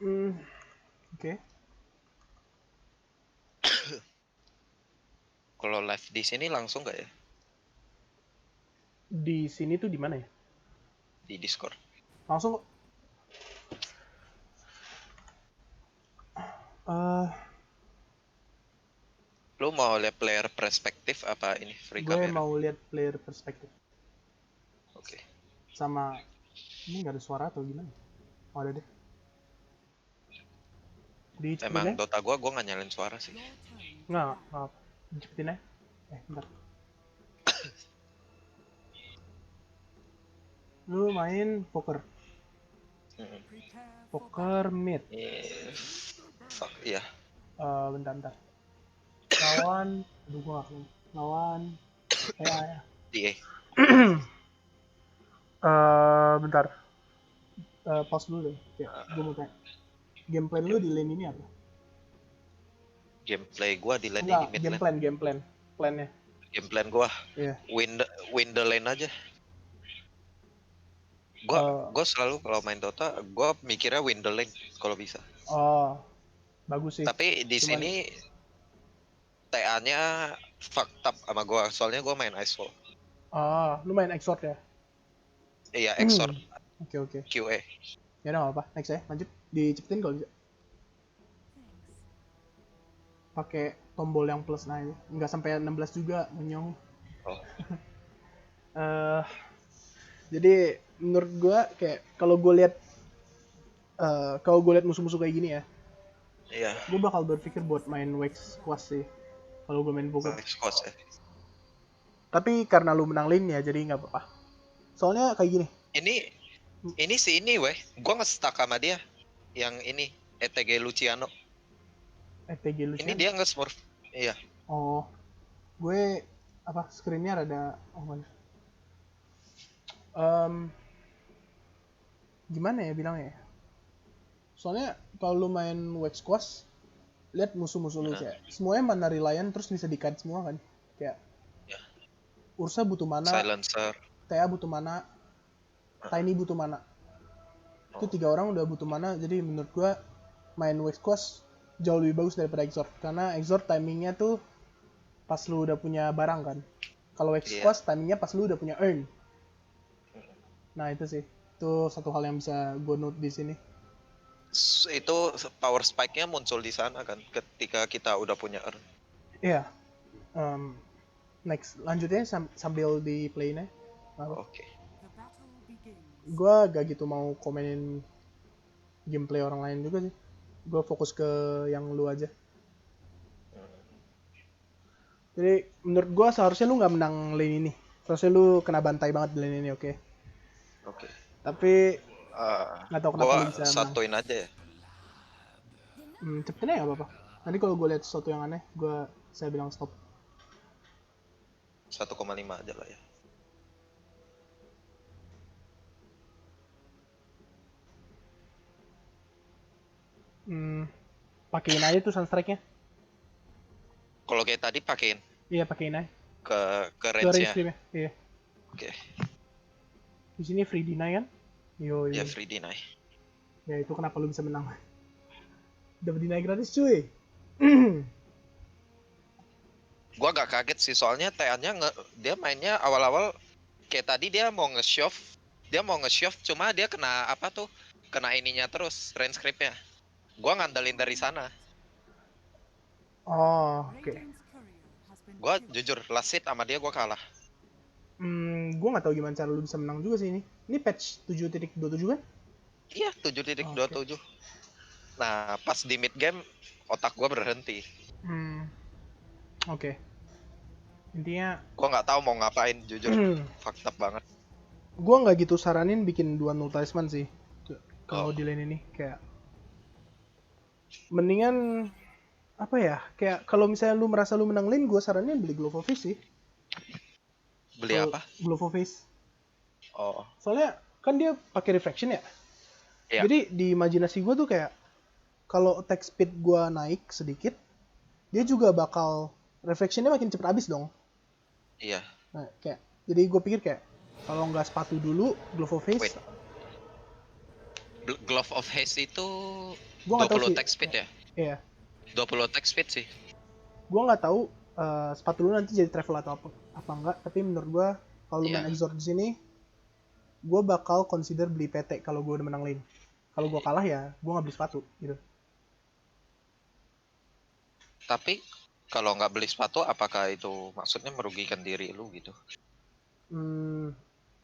Oke. Kalau live di sini langsung nggak ya? Di sini tuh di mana ya? Di Discord. Langsung kok. Eh, Lu mau lihat player perspektif apa ini free gue kamera? mau lihat player perspektif. Oke. Sama ini nggak ada suara atau gimana? Oh, ada deh. Dicepetin Emang ya? Dota gua nggak nyalain suara sih. Nggak apa. Dicepetin ya? Bentar. Lu main poker. Mm-mm. Poker mid. Fuck iya. Bentar. Lawan, aduh gue nggak tahu. Lawan, ya. DA. Bentar. Pause dulu deh. Ya, gue mau tanya. Game plan lu Yuk. di lane ini apa? Gameplay gua di lane Enggak, ini mid game lane. plan, game plan. Plannya. Game plan gua Iya. win the lane aja. Gua Eh, gua selalu kalau main Dota gua mikirnya win the lane kalau bisa. oh, bagus sih. Tapi di Cuman, sini TA-nya fucked up sama gua soalnya gua main Icefall. lu main Exort ya? Iya, Exort Oke. QA. Ya udah nggak apa. Next ya, lanjut. Dicepetin kalau bisa. Pakai tombol yang plus nah ini. Nggak sampai 16 juga, menyong. Oh, Eh, jadi menurut gua kayak kalau gue lihat musuh-musuh kayak gini ya, iya. gue bakal berpikir buat main Wax Squash sih. Kalau gue main poker. Max Squads ya. Tapi karena lu menang lane ya, jadi nggak apa-apa. Soalnya kayak gini. Ini si ini weh. Gua nge-stuck sama dia. Yang ini ETG Luciano. ETG lu Ini dia nge-smurf. Iya. Oh, gue apa screennya rada mana? Gimana ya bilangnya ya? Soalnya kalau lu main Wax Squash, lihat musuh-musuh lu Nah, kayak semuanya mana reliant terus bisa di-cut semua kan. Kayak ya. Ursa butuh mana, Silencer. Tea butuh mana, Tiny butuh mana. Itu Oh, 3 orang udah butuh mana, jadi menurut gua main Wax Squash jauh lebih bagus daripada Exort. Karena Exort timingnya tuh pas lu udah punya barang kan. Kalau Wax iya. Squash timingnya pas lu udah punya earn. Nah itu sih, itu satu hal yang bisa gue note di sini. Itu power spike-nya muncul di sana kan ketika kita udah punya earn. Iya. Next, lanjutnya sambil di play-nya. Oke. Gue gak gitu mau komenin gameplay orang lain juga sih. Gue fokus ke yang lu aja. Jadi menurut gue seharusnya lu nggak menang lane ini. Seharusnya lu kena bantai banget di lane ini, oke? Oke. Tapi nggak tahu kenapa Gua lu bisa menang. satuin aja ya. Cepetin aja nggak apa-apa. Nanti kalau gue lihat sesuatu yang aneh, saya bilang stop. 1,5 aja lah ya. Pakein aja tuh sunstrike-nya. Kalau kayak tadi pakein Iya, pakein aja. ke Ke range range-nya. stream-nya. Iya. Oke. Di sini free deny kan? Yo. Ya free deny. Ya itu kenapa lu bisa menang. Dapat deny gratis cuy. Gua gak kaget sih soalnya TA-nya dia mainnya awal-awal kayak tadi dia mau nge-shove cuma dia kena apa tuh? Kena ininya terus, range script-nya. Gua ngandelin dari sana. Oh, oke. Gua jujur last hit sama dia gua kalah. Gue nggak tahu gimana cara lu bisa menang juga sih ini. Ini patch 7.27 kan? Iya, Oh, oke. 7.27. Nah, pas di mid game otak gua berhenti. Oke. Intinya Gua nggak tahu mau ngapain jujur. Fucked up banget. gue nggak gitu saranin bikin dua null talisman sih. Kalau Oh. di lane ini kayak mendingan apa ya? Kayak kalau misalnya lu merasa lu menang lane, gue saranin beli Glove of Haste sih. Beli apa? Glove of Haste. Oh. Soalnya kan dia pakai reflection ya. Iya. Jadi di imajinasi gue tuh kayak kalau attack speed gue naik sedikit, dia juga bakal reflectionnya makin cepet habis dong. Iya. Nah, kayak jadi gue pikir kayak kalau nggak sepatu dulu, Glove of Haste. Wait. Glove of Haste itu Gue nggak tahu 20 sih. attack speed ya? Iya. 20 attack speed sih. Gue nggak tahu sepatu lu nanti jadi travel atau apa enggak. Tapi menurut gue kalau lu main Iya. Exort di sini, gue bakal consider beli PT kalau gue udah menang lane. Kalau gue kalah ya, gue nggak beli sepatu gitu. Tapi kalau nggak beli sepatu, apakah itu maksudnya merugikan diri lu gitu?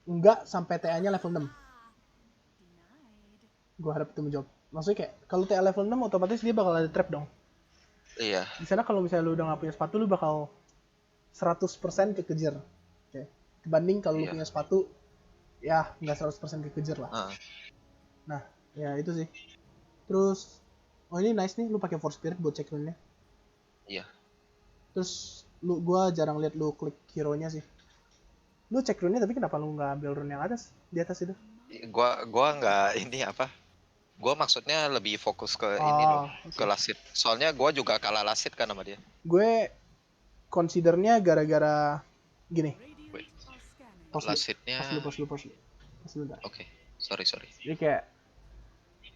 Enggak sampai TA-nya level 6. Gue harap itu menjawab. Maksudnya kayak kalau TA level 6 otomatis dia bakal ada trap dong. Iya. Di sana kalau misalnya lu udah nggak punya sepatu, lu bakal 100% kekejar. Oke. Dibanding kalau lu Iya. punya sepatu, ya nggak 100% kekejar lah. Ah, Nah, ya itu sih. Terus, oh ini nice nih, lu pakai Force Spirit buat cek rune-nya. iya. Terus, gua jarang lihat lu klik hero-nya sih. Lu cek rune tapi kenapa lu nggak ambil rune yang atas, di atas itu? Gua nggak ini apa? Gua maksudnya lebih fokus ke ini loh, Oh, ke oke. Lasit. Soalnya gua juga kalah Lasit kan sama dia. Gue considernya gara-gara gini. Wait, Pause dulu, Lasitnya. pause dulu. Pause dulu bentar. Oke, sorry. Jadi kayak,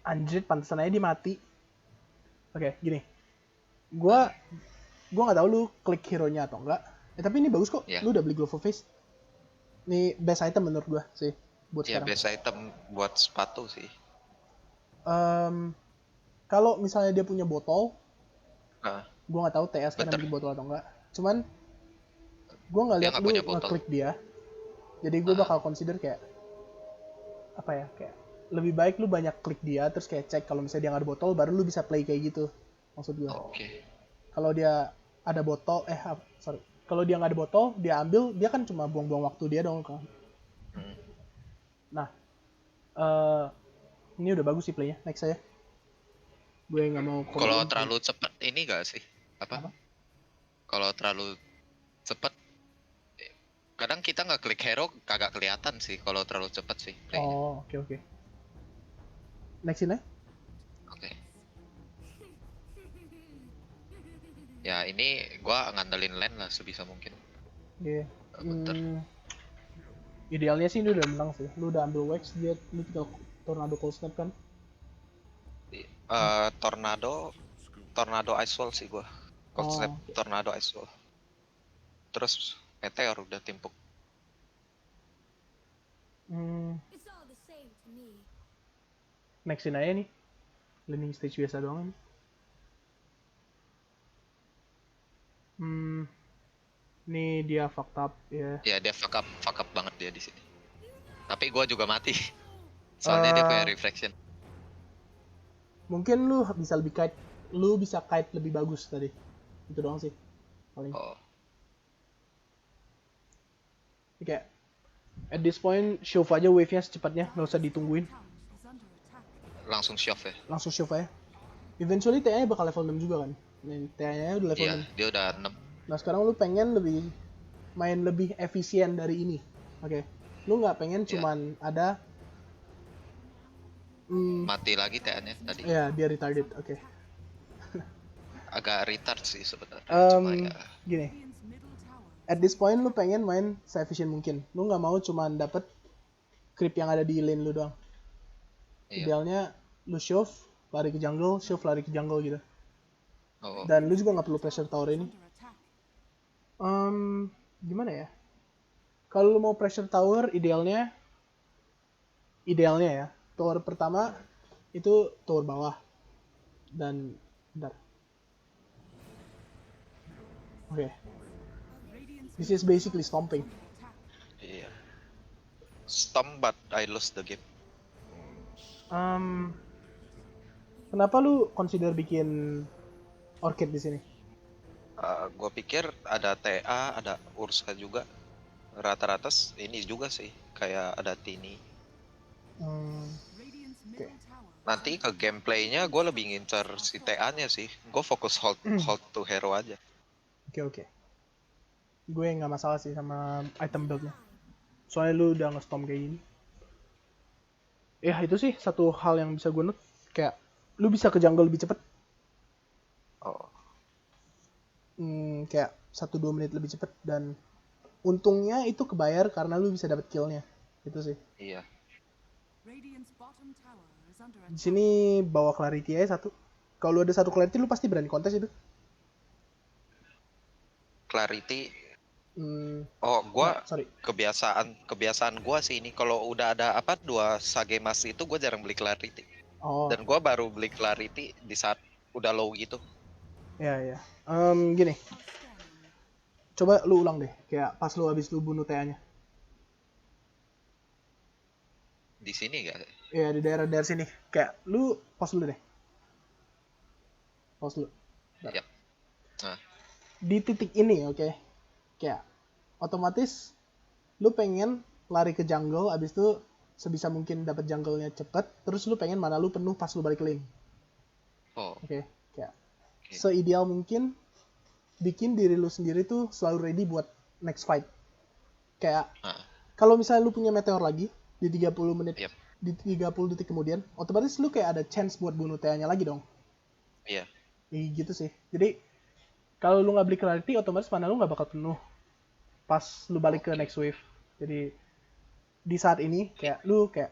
anjir pantesan aja dia mati. Oke, gini. Gua nggak tahu lu klik hero-nya atau enggak. Tapi ini bagus kok. Iya. Lu udah beli Glove of Face. Ini best item menurut gua sih buat Ya sekarang. biasa item buat sepatu sih. Kalau misalnya dia punya botol, Nah, gua nggak tahu TA sekarang bener. bikin botol atau enggak. Cuman gua nggak Dia lihat nggak lu punya botol. ngeklik dia. Jadi gue Ah, bakal consider kayak apa ya, kayak lebih baik lu banyak klik dia terus kayak cek kalau misalnya dia nggak ada botol baru lu bisa play kayak gitu, maksud gue. oke. Kalau dia ada botol, sorry, kalau dia nggak ada botol dia ambil, dia kan cuma buang-buang waktu dia dong kan. Hmm. Nah, ini udah bagus sih playnya, next saya. Gue nggak mau Kalau komein. terlalu cepet ini gak sih? Apa? Apa? Kalau terlalu cepet, kadang kita nggak klik hero kagak kelihatan sih kalau terlalu cepet sih playnya. Oh, oke. Next ini. Oke. Ya ini gua ngandelin lane lah sebisa mungkin. Oke. Bentar. Idealnya sih lu udah menang sih. Lu udah ambil wax, dia lu tinggal tornado cold snap kan. Tornado Ice Wall sih gua. Konsep oke. Tornado Ice Wall. Terus Meteor udah timpuk. Nextin aja nih, landing stage biasa doang. Nih dia fucked up ya. Ya dia fuck up banget dia di sini. Tapi gua juga mati. Soalnya dia punya reflection. Mungkin lu bisa lebih kite, lu bisa kite lebih bagus tadi. Itu doang sih paling. Oh, Kayak at this point shove aja wave-nya secepatnya, nggak usah ditungguin. langsung shove ya. Langsung shove aja. Eventually TA-nya bakal level 6 juga kan. TA-nya udah level Iya, 6. dia udah 6. Nah sekarang lu pengen main lebih efisien dari ini. Oke. Lu nggak pengen cuman ada Mati lagi TN-nya tadi. ya dia retarded. Oke. Agak retard sih sebenarnya. Cuma ya. Gini. At this point lu pengen main se-efficient mungkin. Lu nggak mau cuman dapet creep yang ada di lane lu doang. Iya. Idealnya lu shove, lari ke jungle, shove, lari ke jungle gitu. Oh. Dan lu juga nggak perlu pressure tower ini. Gimana ya? Kalau lu mau pressure tower, idealnya ya, tower pertama itu tower bawah. Dan bentar. Oke. This is basically stomping. Iya. Stomp but I lost the game. Kenapa lu consider bikin Orchid di sini? Gue pikir ada TA, ada Ursa juga. Rata-rata ini juga sih, kayak ada Tini. Oke. Nanti ke gameplaynya gue lebih ngincer si TA-nya sih. Gue fokus hold to hero aja. Oke. Gue nggak masalah sih sama item build-nya. Soalnya lu udah nge-stomp kayak gini. Ya itu sih satu hal yang bisa gue note. Kayak lu bisa ke jungle lebih cepet. Oh. Kayak 1-2 menit lebih cepet. Dan untungnya itu kebayar karena lu bisa dapet kill-nya. Itu sih. Iya. Di sini bawa clarity aja satu. Kalau ada satu clarity lu pasti berani kontes itu. Clarity. Hmm, Oh, gua sorry. kebiasaan gua sih ini kalau udah ada apa 2 Sage Mas itu gua jarang beli Clarity. Oh, Dan gua baru beli Clarity di saat udah low gitu. ya. Gini, coba lu ulang deh. Kayak pas lu habis lu bunuh TA-nya. Di sini gak? Ya di daerah sini. Kayak lu pause dulu deh. Pause dulu. Bentar. Yap. Nah, Di titik ini, oke. Kayak otomatis lu pengen lari ke jungle, abis itu sebisa mungkin dapat jungle-nya cepet, terus lu pengen mana lu penuh pas lu balik ke lane. oh, Oke. Kayak oke. seideal mungkin bikin diri lu sendiri tuh selalu ready buat next fight. Kayak Nah, kalau misalnya lu punya meteor lagi di 30 menit, yap. di 30 detik kemudian, otomatis lu kayak ada chance buat bunuh TA-nya lagi dong. Iya. Gitu sih. Jadi kalau lu nggak beli clarity, otomatis mana lu nggak bakal penuh pas lu balik ke Oke. next wave. Jadi di saat ini kayak lu kayak,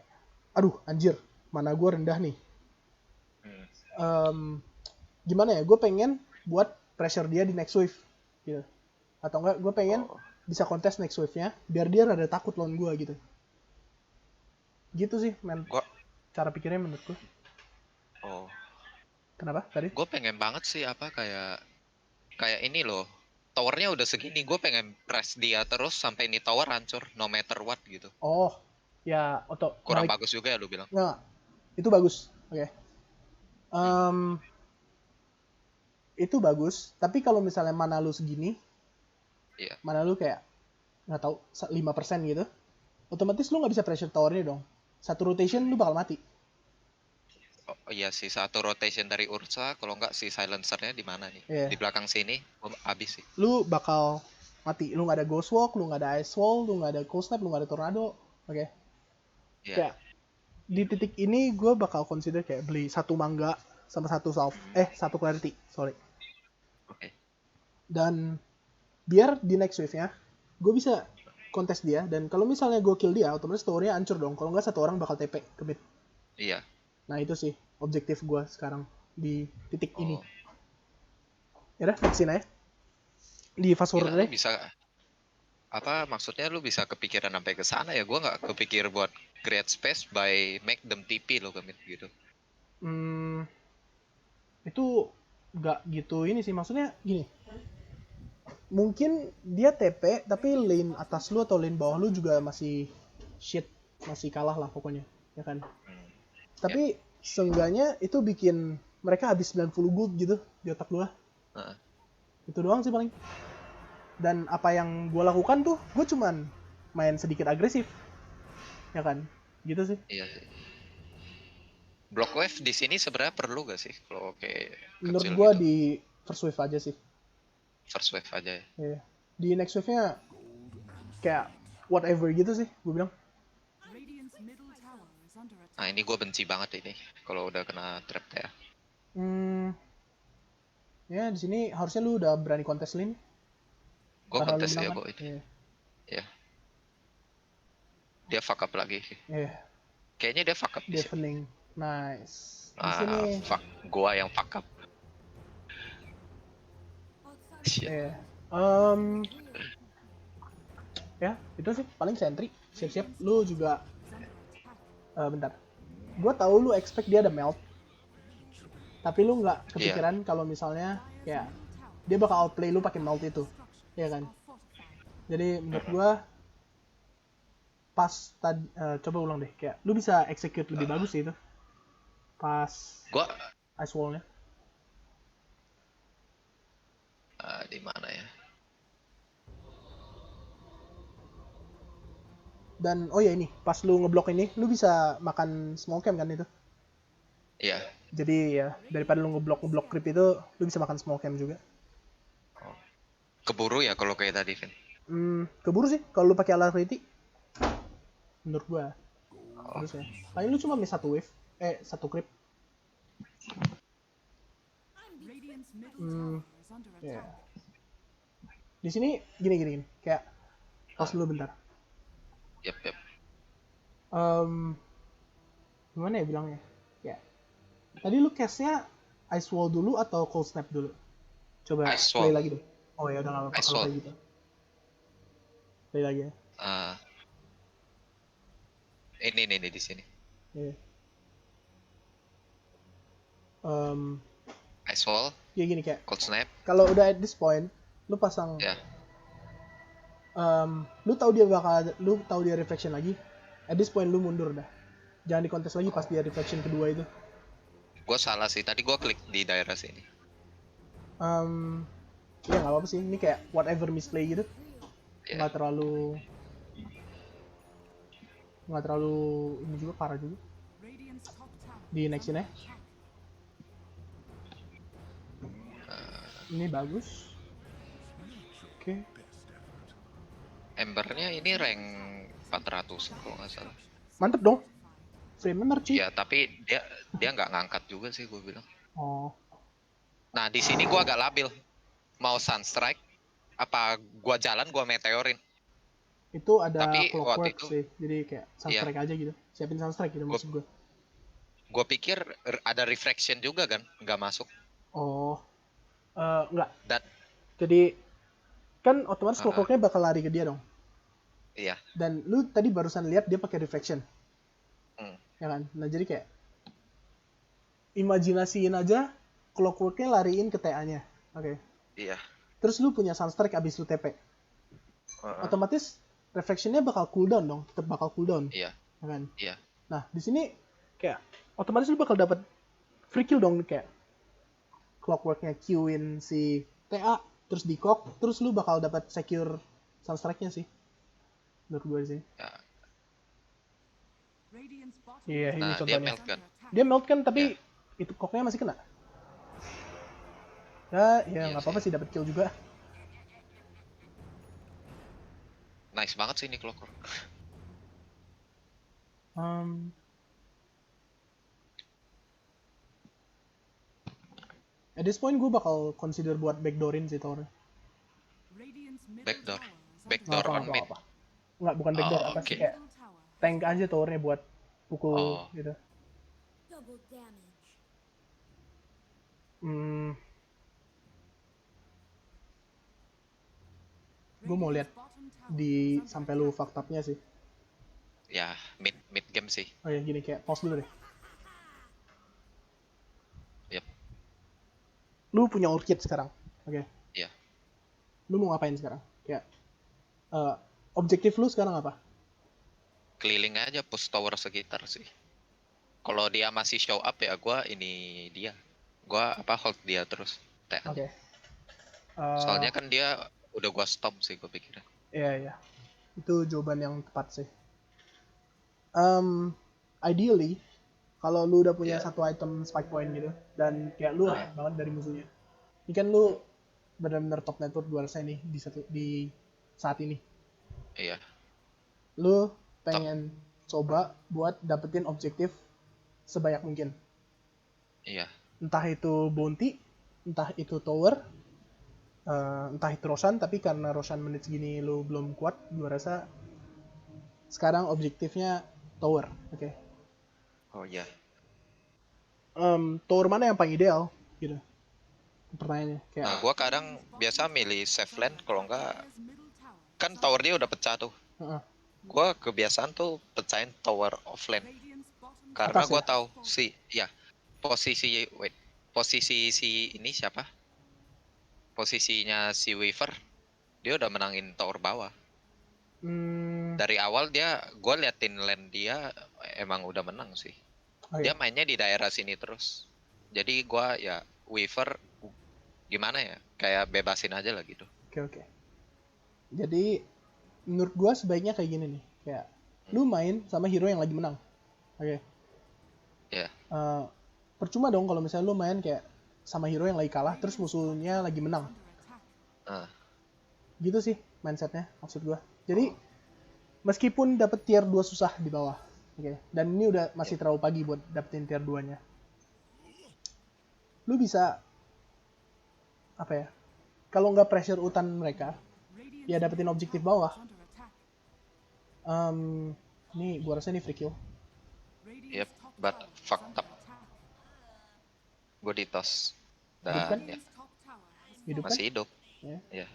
aduh anjir, mana gue rendah nih. Hmm. Gimana ya? Gue pengen buat pressure dia di next wave, gitu. Atau enggak, gue pengen Oh, bisa kontes next wave-nya, biar dia rada takut lawan gue gitu. Gitu sih, men. gua Cara pikirnya menurut gue. oh, Kenapa tadi? gua pengen banget sih apa kayak ini loh. Towernya udah segini, gue pengen press dia terus sampai ini tower hancur, no matter what gitu. Oh, ya, Kurang balik. bagus juga ya lu bilang. Nggak, itu bagus. Oke. Hmm. Itu bagus, tapi kalau misalnya mana lu segini, Iya. mana lu kayak nggak tahu 5% gitu, otomatis lu nggak bisa pressure towernya dong. Satu rotation lu bakal mati. Oh, iya sih, satu rotation dari Ursa, kalau nggak si silencernya di mana nih? Iya. Di belakang sini, habis sih. Lu bakal mati. Lu nggak ada ghost walk, lu nggak ada ice wall, lu nggak ada cold snap, lu nggak ada tornado. Oke. Iya. Kayak di titik ini gue bakal consider kayak beli satu mangga sama satu salve, satu clarity, sorry. Oke. Dan biar di next wave-nya gue bisa kontes dia, dan kalau misalnya gue kill dia, otomatis towernya hancur dong. Kalau nggak satu orang bakal TP ke mid. Iya. Nah itu sih objektif gue sekarang di titik ini. Oh, Ya udah, vaksin aja. Di fast gila forward lu deh. bisa apa maksudnya lu bisa kepikiran sampai ke sana ya? Gua nggak kepikir buat create space by make them TP lo kemit gitu. Itu nggak gitu ini sih, maksudnya gini. Mungkin dia TP, tapi lane atas lu atau lane bawah lu juga masih shit, masih kalah lah pokoknya, ya kan. Ya. Tapi seenggaknya itu bikin mereka habis 90 gold gitu di otak gua. Heeh. Itu doang sih paling. Dan apa yang gua lakukan tuh, gua cuman main sedikit agresif, ya kan. Gitu sih. Iya sih. Block wave di sini sebenarnya perlu gak sih kalau kayak Menurut kecil gua gitu? di first wave aja sih. First wave aja ya. Iya. Di next wave-nya kayak whatever gitu sih, gua bilang. Nah ini gue benci banget ini kalau udah kena trap ya. Ya di sini harusnya lu udah berani kontes lane. Gue Karena lu kontes menang ya kan? gue ini. Iya. Ya. Dia fuck up lagi. Iya. Kayaknya dia fuck up di sini. Deafening. Nice. Di sini. Fuck. Gua yang fuck up. Shit. Iya. Ya itu sih paling sentry. Siap-siap. Lu juga. Bentar. Gue tahu lu expect dia ada melt. Tapi lu nggak kepikiran kalau misalnya kayak dia bakal outplay lu pakai melt itu. Iya kan? Jadi menurut gue pas tadi coba ulang deh, kayak lu bisa execute lebih bagus sih itu pas Gua ice wall-nya. di mana ya? Dan oh ya ini pas lu ngeblok ini lu bisa makan smoke camp kan itu. Iya. Jadi ya daripada lu ngeblok creep itu lu bisa makan smoke camp juga. Oh. Keburu ya kalau kayak tadi, Vin. Keburu sih kalau lu pakai alacrity menurut gua. Oh. Terus ya paling lu cuma miss satu wave, satu creep. Yeah. Di sini gini kayak pause dulu bentar. Yep. Gimana ya bilangnya, Tadi lu cast-nya Ice Wall dulu atau Cold Snap dulu? Coba Ice play Wall, lagi deh. Oh ya udah nggak apa-apa Ice kalau Wall. kayak gitu. Play lagi ya. Eh, ini nih di sini. Iya. Em, Ice Wall, ya gini kayak Cold Snap, kalau udah at this point, lu pasang, ya. lu tahu dia reflection lagi. At this point lu mundur dah. Jangan dikontes lagi pas Oh, dia reflection kedua itu. gue salah sih. Tadi gue klik di daerah sini. Um, ya nggak apa-apa sih. Ini kayak whatever misplay gitu. Ya. Nggak terlalu ini juga parah juga. Di next ya. Ini bagus. Oke. Embernya ini rank 400 kalau nggak salah. Mantep dong. Frame mercy. Ya, tapi dia nggak ngangkat juga sih gue bilang. Oh. Nah, di sini gue agak labil. Mau Sunstrike, apa gue jalan gue meteorin. Itu ada Tapi waktu clockwork itu, sih. Jadi kayak iya, sunstrike aja gitu. Siapin sunstrike gitu maksud gue. gue pikir ada reflection juga kan, nggak masuk. Oh. Enggak. Dan, Jadi kan otomatis uh, clockworknya bakal lari ke dia dong. iya, Dan lu tadi barusan lihat dia pakai reflection. hmm, Ya kan? Nah jadi kayak imajinasiin aja clockworknya lariin ke TA-nya. Oke. iya, Terus lu punya sunstrike abis lu TP. Otomatis reflectionnya bakal cooldown dong. Tetap bakal cooldown. iya, Ya kan? iya, Nah di sini kayak otomatis lu bakal dapat free kill dong kayak clockworknya Q-in si TA terus di cock terus lu bakal dapat secure sunstrike-nya sih menurut gue sih. ya. Iya, ini Nah, dia contohnya. melt kan. Dia melt kan Ya, tapi itu cocknya masih kena. Ya, ya iya nggak sih. apa-apa sih dapat kill juga. Nice banget sih ini Clockwork. Um, at this point gue bakal consider buat backdoorin sih tower. Backdoor. Nggak Backdoor apa, on nggak apa, mid. nggak apa. Nggak, bukan backdoor, Oh, apa sih oke. kayak tank aja towernya buat pukul Oh, gitu. Double damage. Hmm, gue mau lihat di sampai lu fucked up-nya sih. ya mid game sih. Oh ya gini kayak pause dulu deh. Yep. Lu punya orchid sekarang, oke? Iya. Lu mau ngapain sekarang? Kayak objektif lu sekarang apa? Keliling aja push tower sekitar sih. Kalau dia masih show up ya gua ini dia. Gua apa hold dia terus. Oke. Soalnya kan dia udah gua stop sih gua pikir. Iya, iya. Itu jawaban yang tepat sih. Ideally, kalau lu udah punya Iya. satu item spike point gitu, dan kayak lu rare banget dari musuhnya. Ini kan lu benar-benar top network gue rasa nih di saat ini. Iya. Lu pengen coba buat dapetin objektif sebanyak mungkin. Iya. Entah itu bounty, entah itu tower, entah itu Roshan, tapi karena Roshan menit segini lu belum kuat, gue rasa sekarang objektifnya tower, oke? Oh iya. Tower mana yang paling ideal, gitu? Pertanyaannya, kayak. Nah, gua kadang biasa milih safe lane kalau enggak kan tower dia udah pecah tuh. Gua kebiasaan tuh pecahin tower offlane. Karena Atas gua ya? tahu posisi si ini siapa? Posisinya si Weaver dia udah menangin tower bawah. Dari awal gue liatin lane dia emang udah menang sih. Oh, Dia iya. mainnya di daerah sini terus. Jadi gue ya Weaver gimana ya, kayak bebasin aja lah gitu. Oke. Jadi menurut gua sebaiknya kayak gini nih, kayak lu main sama hero yang lagi menang, oke? Ya. Percuma dong kalau misalnya lu main kayak sama hero yang lagi kalah terus musuhnya lagi menang. Gitu sih mindsetnya maksud gua. Jadi meskipun dapet tier 2 susah di bawah, oke? Dan ini udah masih terlalu pagi buat dapetin tier 2-nya. Lu bisa apa ya? Kalau nggak pressure utan mereka, ya dapetin objektif bawah. Ini gua rasa ini free kill. Yep, but fucked up. Gue di tos. Hidup kan? Dan ya Hidup kan? masih hidup. Ya. Ya.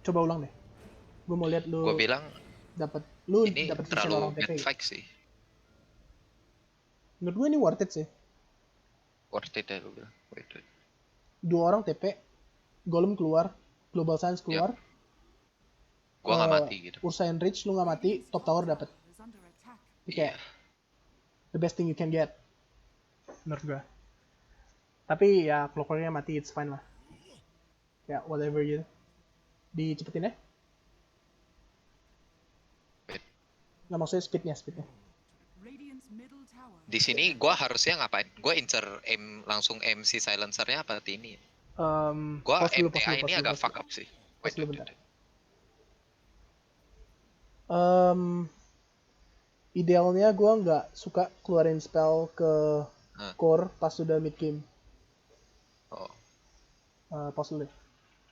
Coba ulang deh. Gue mau lihat Gue lu bilang ini dapat vision terlalu orang bad TP. fight sih. Menurut gue ini worth it sih. Worth it ya gue bilang. Wait. 2 orang TP, Golem keluar, Global Science keluar, Gue nggak mati gitu. Ursa Enrich lu nggak mati, top tower dapat. Itu Iya. kayak the best thing you can get. Menurut gue. Tapi ya clockworknya mati, it's fine lah. Ya whatever gitu. Dicepetin ya? Wait. Nggak maksudnya speednya. Di sini gue harusnya ngapain? Gue incer langsung MC silencernya apa ini? Gue Pause dulu, MTA ini agak fuck up sih. Pause dulu bentar. Wait. Idealnya gue nggak suka keluarin spell ke core pas sudah mid game. Oh. Pause dulu deh.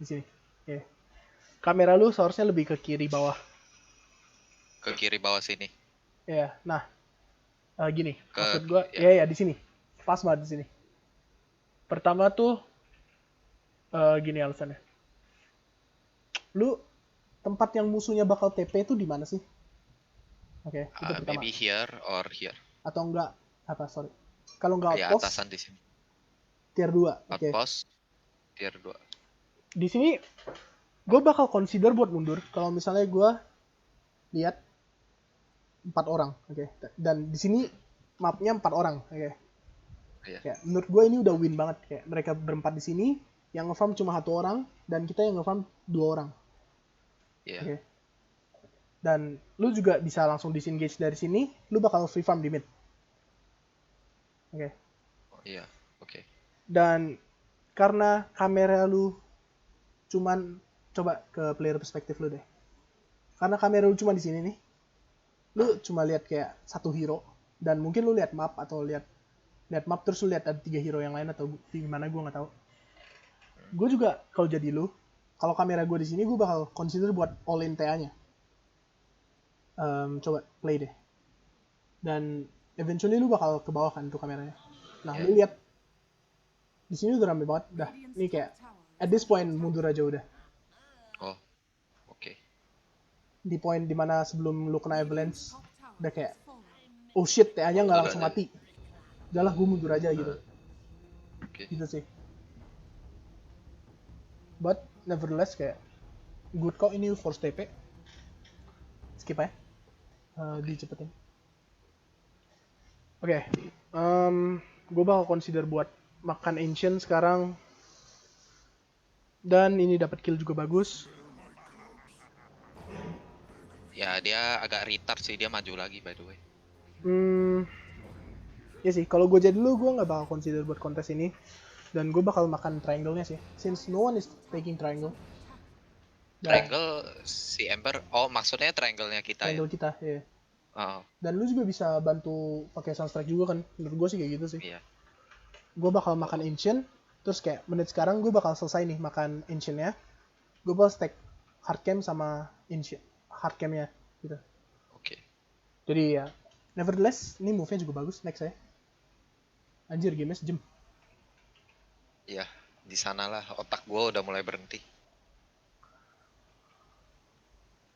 Di sini. Yeah. Kamera lu seharusnya lebih ke kiri bawah. Ke kiri bawah sini. Ya, nah. Gini, Ke, maksud gue, ya. ya di sini. Pas banget di sini. Pertama tuh gini alasannya. Lu tempat yang musuhnya bakal TP itu di mana sih? Oke, itu pertama. Maybe here or here. Atau enggak sorry. Kalau enggak Ya, outpost, atasan di sini. tier 2. Oke. Outpost tier 2. Di sini gue bakal consider buat mundur kalau misalnya gue lihat 4 orang, oke. Dan di sini mapnya 4 orang, oke. Iya. Kayak menurut gue ini udah win banget, kayak mereka berempat di sini, yang ngefarm cuma 1 orang dan kita yang ngefarm 2 orang. Iya. Oke. Dan lu juga bisa langsung disengage dari sini, lu bakal free farm di mid. Oke. Oh, iya. Oke. Dan karena kamera lu cuman coba ke player perspektif lu deh. Karena kamera lu cuma di sini nih. Lu cuma lihat kayak 1 hero dan mungkin lu lihat map atau lihat map terus lu lihat ada 3 hero yang lain atau gimana gue nggak tahu. Gue juga kalau jadi lu, kalau kamera gue di sini gue bakal consider buat all in TA-nya. Coba play deh. Dan eventually lu bakal ke bawah kan tuh kameranya. Nah, lu lihat di sini udah rame banget. Dah, ini kayak at this point mundur aja udah. Oh. Oke. Di point dimana sebelum lu kena avalanche udah kayak oh shit, TA-nya nggak langsung mati. Udahlah gue mundur aja gitu. Oke. Gitu sih. But nevertheless kayak good kok ini force TP. Skip aja. Dicepetin. Oke. Gue bakal consider buat makan ancient sekarang. Dan ini dapat kill juga bagus. Ya, dia agak retard sih, dia maju lagi by the way. Ya sih, kalau gue jadi lu, gue nggak bakal consider buat kontes ini. Dan gue bakal makan triangle-nya sih. Since no one is taking triangle. Triangle si Ember. Oh, maksudnya triangle-nya kita triangle kita, ya. Oh. Dan lu juga bisa bantu pakai Sunstrike juga kan. Menurut gue sih kayak gitu sih. Iya. Gue bakal makan Ancient. Terus kayak menit sekarang gue bakal selesai nih makan Ancient-nya. Gue bakal stack Hardcam sama Ancient. Hardcam-nya gitu. Oke. Jadi ya, nevertheless, ini move-nya juga bagus. Next ya. Anjir, game-nya sejam. Iya, di sanalah otak gue udah mulai berhenti.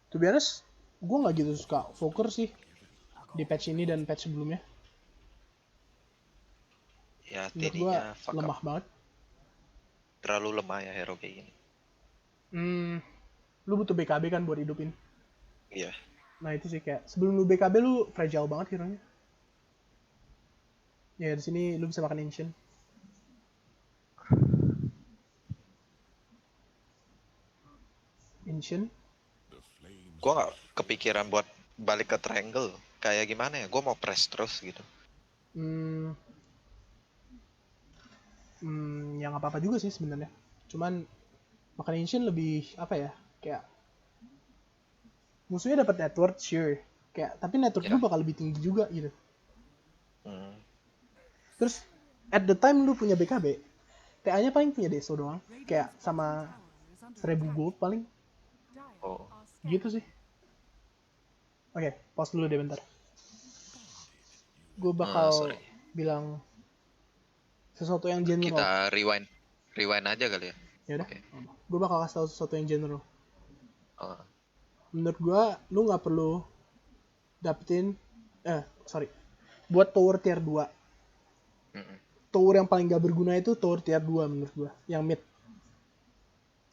To be honest, gue nggak gitu suka Fokker sih di patch ini dan patch sebelumnya. Ya, Menurut gue TD-nya fuck lemah up. banget. Terlalu lemah ya hero kayak gini. Lu butuh BKB kan buat hidupin. Iya. Nah itu sih kayak sebelum lu BKB lu fragile banget hero-nya. Ya di sini lu bisa makan Ancient. Gue gak kepikiran buat balik ke triangle. Kayak gimana ya, gue mau press terus gitu. Ya nggak apa-apa juga sih sebenarnya. Cuman makan Ancient lebih apa ya, kayak musuhnya dapat network sure. Kayak tapi network lu bakal lebih tinggi juga gitu. Terus at the time lu punya BKB, TA-nya paling punya Deso doang. Kayak sama 1000 gold paling. Oh. Gitu sih. Oke, pause dulu deh bentar. gue bakal Sorry. bilang sesuatu yang general. Kita rewind aja kali ya. Ya udah. Oke. Gue bakal kasih tahu sesuatu yang general. Oh, Menurut gue, lu nggak perlu dapetin, buat tower tier 2. mm-mm. Tower yang paling gak berguna itu tower tier 2 menurut gue, yang mid.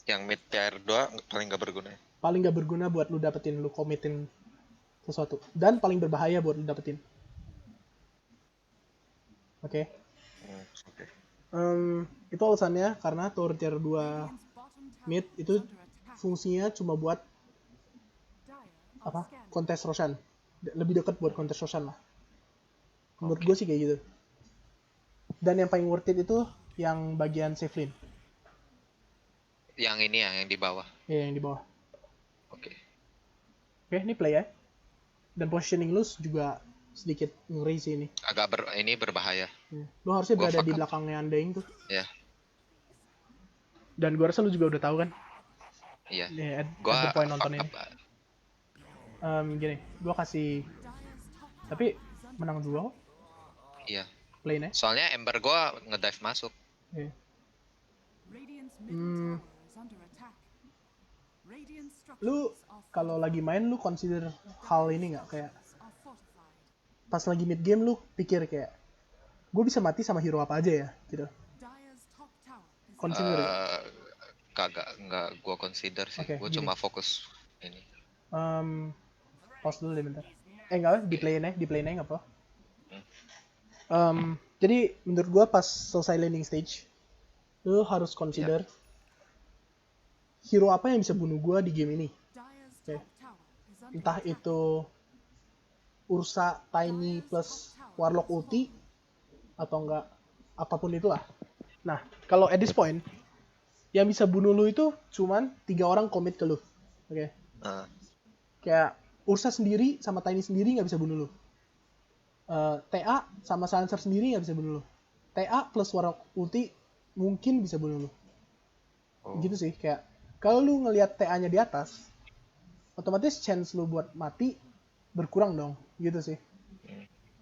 Yang mid tier 2 paling gak berguna. Paling gak berguna buat lu dapetin, lu komitin sesuatu. Dan paling berbahaya buat lu dapetin. Oke. Oke. Itu alasannya karena tower tier 2 mid itu fungsinya cuma buat kontes Roshan. Lebih dekat buat kontes Roshan lah. Menurut gue sih kayak gitu. Dan yang paling worth it itu yang bagian save lane. Yang ini ya, yang di bawah. Ya, yang di bawah. Oke. Oke, ini play ya. Dan positioning lu juga sedikit ngeri sih ini. Agak ini berbahaya. Lu harusnya Gua berada fuck di up. belakangnya Undying tuh. Ya. Dan gua rasa lu juga udah tahu kan. Iya. At Gua the point fuck nonton ini. up. Gini, gua kasih. Tapi menang 2 kok. Iya. Lane ya. Soalnya Ember gua ngedive masuk. Iya. Lu kalau lagi main lu consider hal ini nggak, kayak pas lagi mid game lu pikir kayak gue bisa mati sama hero apa aja ya gitu. Consider ya. Enggak gua consider sih. Oke, Gua gini. cuma fokus ini. Pause dulu deh bentar. Enggak, di play nggak apa. Jadi menurut gue pas selesai landing stage, lu harus consider hero apa yang bisa bunuh gue di game ini. Okay. Entah itu Ursa Tiny plus Warlock ulti atau enggak, apapun itulah. Nah, kalau at this point yang bisa bunuh lu itu cuman 3 orang commit ke lu. Oke. Kayak Ursa sendiri sama Tiny sendiri nggak bisa bunuh lu. TA sama Silencer sendiri nggak bisa bunuh lu. TA plus Warlock ulti mungkin bisa bunuh lu. Gitu sih, kayak kalau lu ngelihat TA-nya di atas, otomatis chance lu buat mati berkurang dong, gitu sih.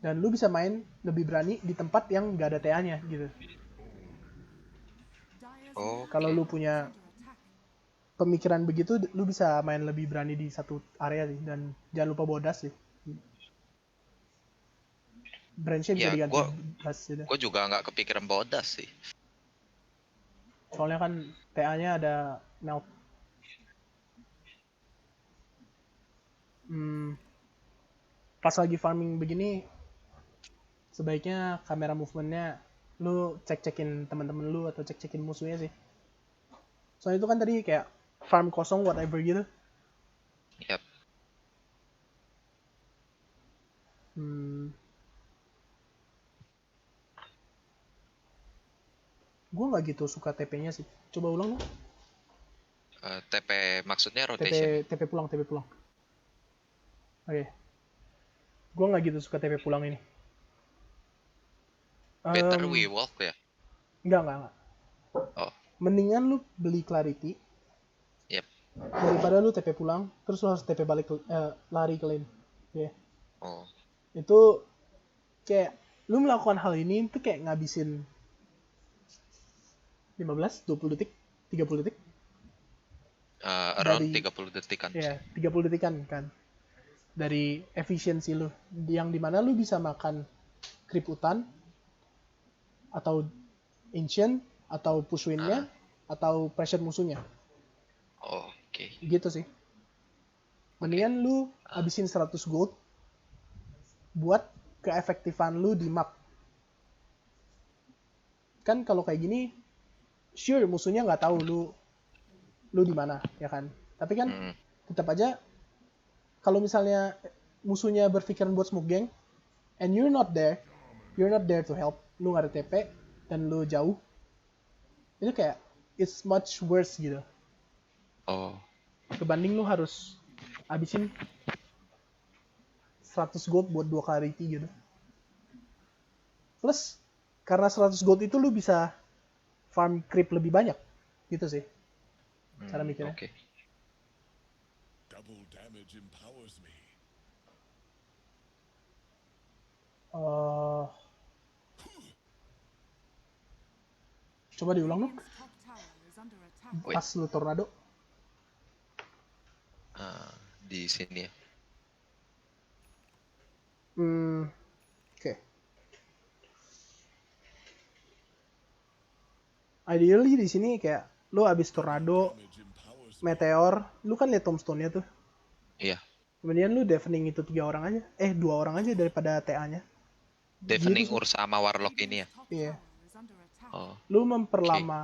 Dan lu bisa main lebih berani di tempat yang nggak ada TA-nya gitu. Kalau lu punya pemikiran begitu, lu bisa main lebih berani di satu area sih. Dan jangan lupa bawa dash sih. Branch-nya bisa Ya, diganti dash gitu. Gue juga nggak kepikiran bodas sih. Soalnya kan TA-nya ada melt. Pas lagi farming begini, sebaiknya kamera movementnya lu cek-cekin teman-teman lu atau cek-cekin musuhnya sih. Soalnya itu kan tadi kayak farm kosong whatever gitu. Yap. Gue nggak gitu suka TP-nya sih. Coba ulang dong. TP maksudnya rotation. TP pulang. Oke. Gue nggak gitu suka TP pulang ini. Better we walk ya. Enggak. Oh. Mendingan lu beli Clarity. Yep. Daripada lu TP pulang, terus lu harus TP balik lari ke lane. Oke. Oh. Itu kayak lu melakukan hal ini itu kayak ngabisin 15, 20 detik, 30 detik. Around 30 detikan. Iya, 30 detikan kan. Dari efisiensi lu. Yang dimana lu bisa makan creep hutan, atau ancient, atau push win-nya, atau pressure musuhnya. Oke. Gitu sih. Mendingan lu habisin 100 gold buat keefektifan lu di map. Kan kalau kayak gini, sure musuhnya nggak tahu lu di mana, ya kan? Tapi kan tetap aja kalau misalnya musuhnya berpikiran buat smoke gang and you're not there to help, lu nggak ada TP dan lu jauh, itu kayak it's much worse gitu. Kebanding lu harus habisin 100 gold buat 2 kali gitu. Plus karena 100 gold itu lu bisa farm creep lebih banyak. Gitu sih cara mikirnya. Oke. Oke. Coba diulang dong. Radiant's top tower is under attack. Wait. Pas lu tornado. Di sini ya. Oke. Ideally di sini kayak lu abis tornado, meteor, lu kan liat tombstone-nya tuh. Iya. Kemudian lu deafening itu 3 orang aja. 2 orang aja daripada TA-nya. Deafening Gitu sih. Ursa sama Warlock ini ya. Radiant's top Iya. tower is under attack. Oh. Lu memperlama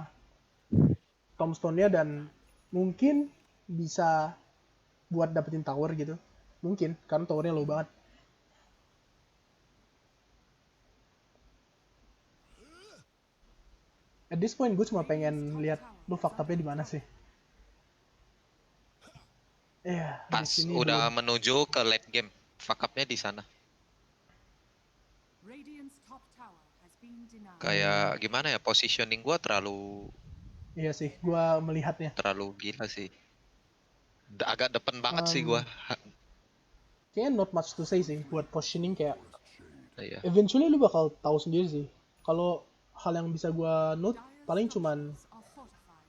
tombstone-nya dan mungkin bisa buat dapetin tower gitu. Mungkin, karena towernya low banget. At this point gue cuma pengen lihat lu fucked up-nya di mana sih. Iya, di Pas sini udah belum. menuju ke late game, fuck up-nya di sana. Radiant's top tower has been denied. Kayak gimana ya, positioning gua terlalu Iya sih, gue melihatnya. gila sih. Agak depan banget sih gua. Kayaknya not much to say sih buat positioning kayak Iya. eventually lu bakal tahu sendiri sih. Kalau hal yang bisa gue note paling cuman Structures are fortified.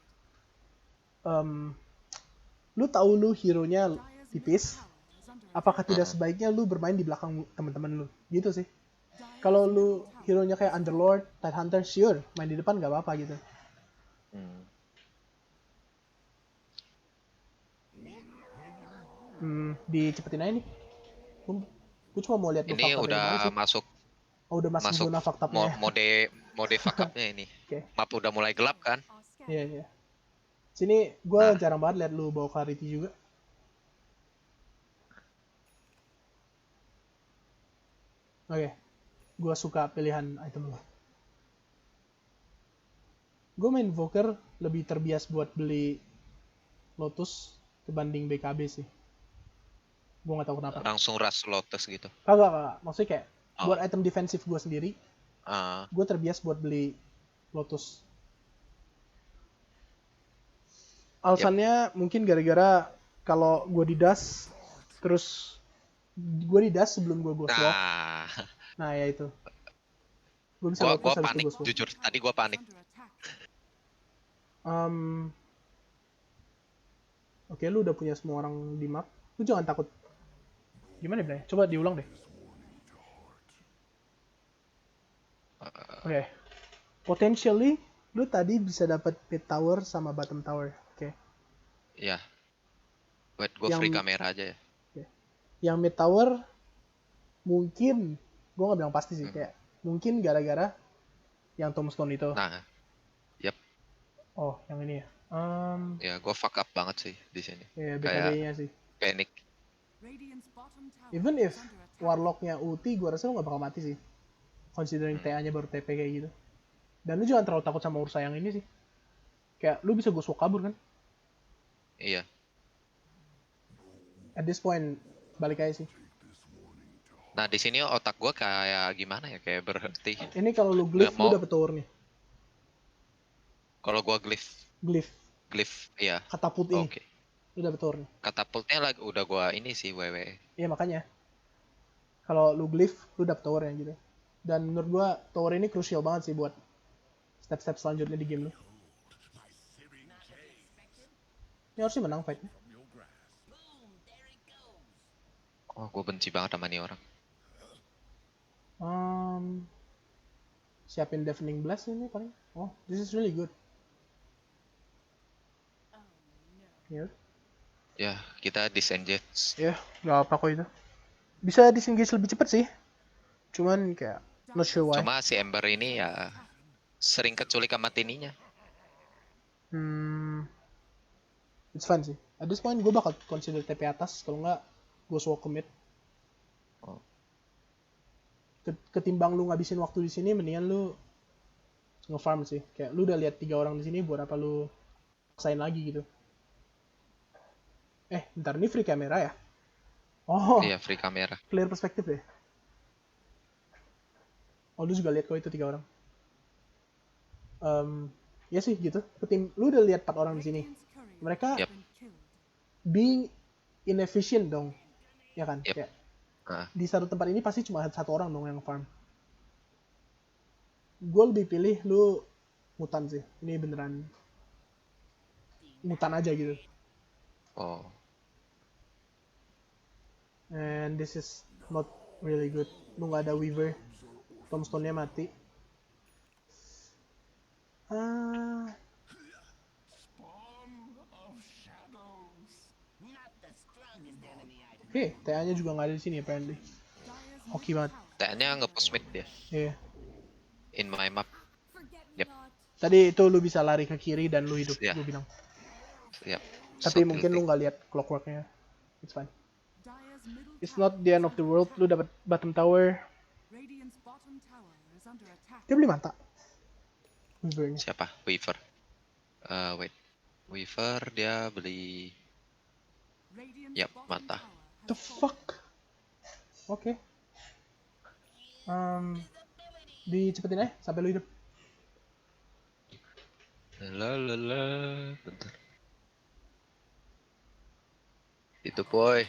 lu tahu lu hero-nya Dire's tipis, middle tower is under apakah attack. tidak sebaiknya lu bermain di belakang teman-teman lu? Gitu sih. Dire's Kalau middle lu tower hero-nya kayak Underlord, Tidehunter, sure, main di depan gak apa-apa gitu. Hmm. Dicepetin aja nih. Gue cuma mau lihat lu Ini fucked up-nya di mana udah sih. masuk Oh, udah masuk zona fucked up-nya ya. mode fuck up-nya ini. Oke. Map udah mulai gelap kan? are scattered. Iya, iya. Sini gue Nah. jarang banget lihat lu bawa clarity juga. Oke. Gue suka pilihan item lu. Gue main Invoker lebih terbias buat beli Lotus dibanding BKB sih. Gue gak tahu kenapa. Langsung rush Lotus gitu. Kagak. Maksudnya kayak Oh. buat item defensif gue sendiri, Ah, gue terbias buat beli Lotus. Alasannya mungkin gara-gara kalau gue didas, terus gue didas sebelum gue Ghost Walk. nah, Nah ya itu. Gue bisa gua Lotus habis itu panik Ghost Walk. jujur. Tadi gua panik. Is under attack. Oke, lu udah punya semua orang di map. Lu jangan takut. Gimana ya, Bray? Coba diulang deh. Oke. Potentially, lu tadi bisa dapat mid tower sama bottom tower. Oke. Ya. Buat gua Yang- free kamera aja ya. Yang mid tower mungkin, gue nggak bilang pasti sih, kayak mungkin gara-gara yang tombstone itu. Nah, yep. Oh, yang ini ya. Ya gua fuck up banget sih di sini. Ya Kayak BKB-nya sih. panic. Radiant's bottom tower Even if is under attack. Warlock-nya ulti, gue rasa lu gak bakal mati sih. Considering TA-nya baru TP kayak gitu. Dan lu jangan terlalu takut sama Ursa yang ini sih. Kayak lu bisa Ghost Walk kabur kan. Iya. At this point, balik aja sih. Nah, di sini otak gua kayak gimana ya? Kayak berhenti. Ini kalau lu glyph, Nggak lu mau. dapet tower nih. Kalau gua glyph, Glyph, iya. katapult ini. Oke. Lu dapet tower nih. Katapultnya lagi udah gua ini sih WWE. Iya makanya. Kalau lu glyph, lu dapet tower yang gitu. Dan menurut gua, tower ini crucial banget sih buat step-step selanjutnya di game lu. Ini harusnya menang fight-nya. Oh, gua benci banget sama nih orang. Siapin Deafening Blast ini paling. Oh, this is really good. Ya, Ya, kita disengage. ya, nggak apa kok itu. Bisa disengage lebih cepet sih. Cuman kayak not sure why. Cuma si Ember ini ya sering keculik sama tininya. It's fun sih. At this point gue bakal consider TP atas, kalau nggak gue walk commit. Oh. Ketimbang lu ngabisin waktu di sini, mendingan lu nge-farm sih. Kayak lu udah lihat 3 orang di sini, buat apa lu paksain lagi gitu. Bentar, ini free kamera ya? Oh, Iya, free kamera. clear perspektif deh. Oh, lu juga lihat kok itu 3 orang. Ya sih gitu. Lu udah lihat 4 orang di sini. Radiant's courier Mereka Yep. has been killed. being inefficient dong. Ya kan? Yep. Kayak Nah, di satu tempat ini pasti cuma 1 orang dong yang farm. Gue lebih pilih lu mutan sih. Ini beneran mutan aja gitu. Oh. And this is not really good. Lu nggak ada Weaver. Tombstone-nya mati. Ah, oke, TA-nya juga nggak ada di sini apparently. Dire's Hoki middle banget. tower TN-nya nge-push mid dia. Iya. In my map. Forget me Yep. not. Tadi itu lu bisa lari ke kiri dan lu hidup, Ya. gue bilang. Yap. Tapi So mungkin lu tilting. nggak lihat clockwork-nya. It's fine. Dire's middle It's tower not the end is of the under world. Lu attack. dapat bottom tower. Radiant's bottom tower is under attack. Dia beli mata. Weaver-nya. Siapa? Weaver. Wait. Weaver dia beli Radiant's Yap, bottom mata. tower has The fallen. fuck? Oke. Dicepetin aja sampai lu hidup. Lalala. Bentar. Itu boy.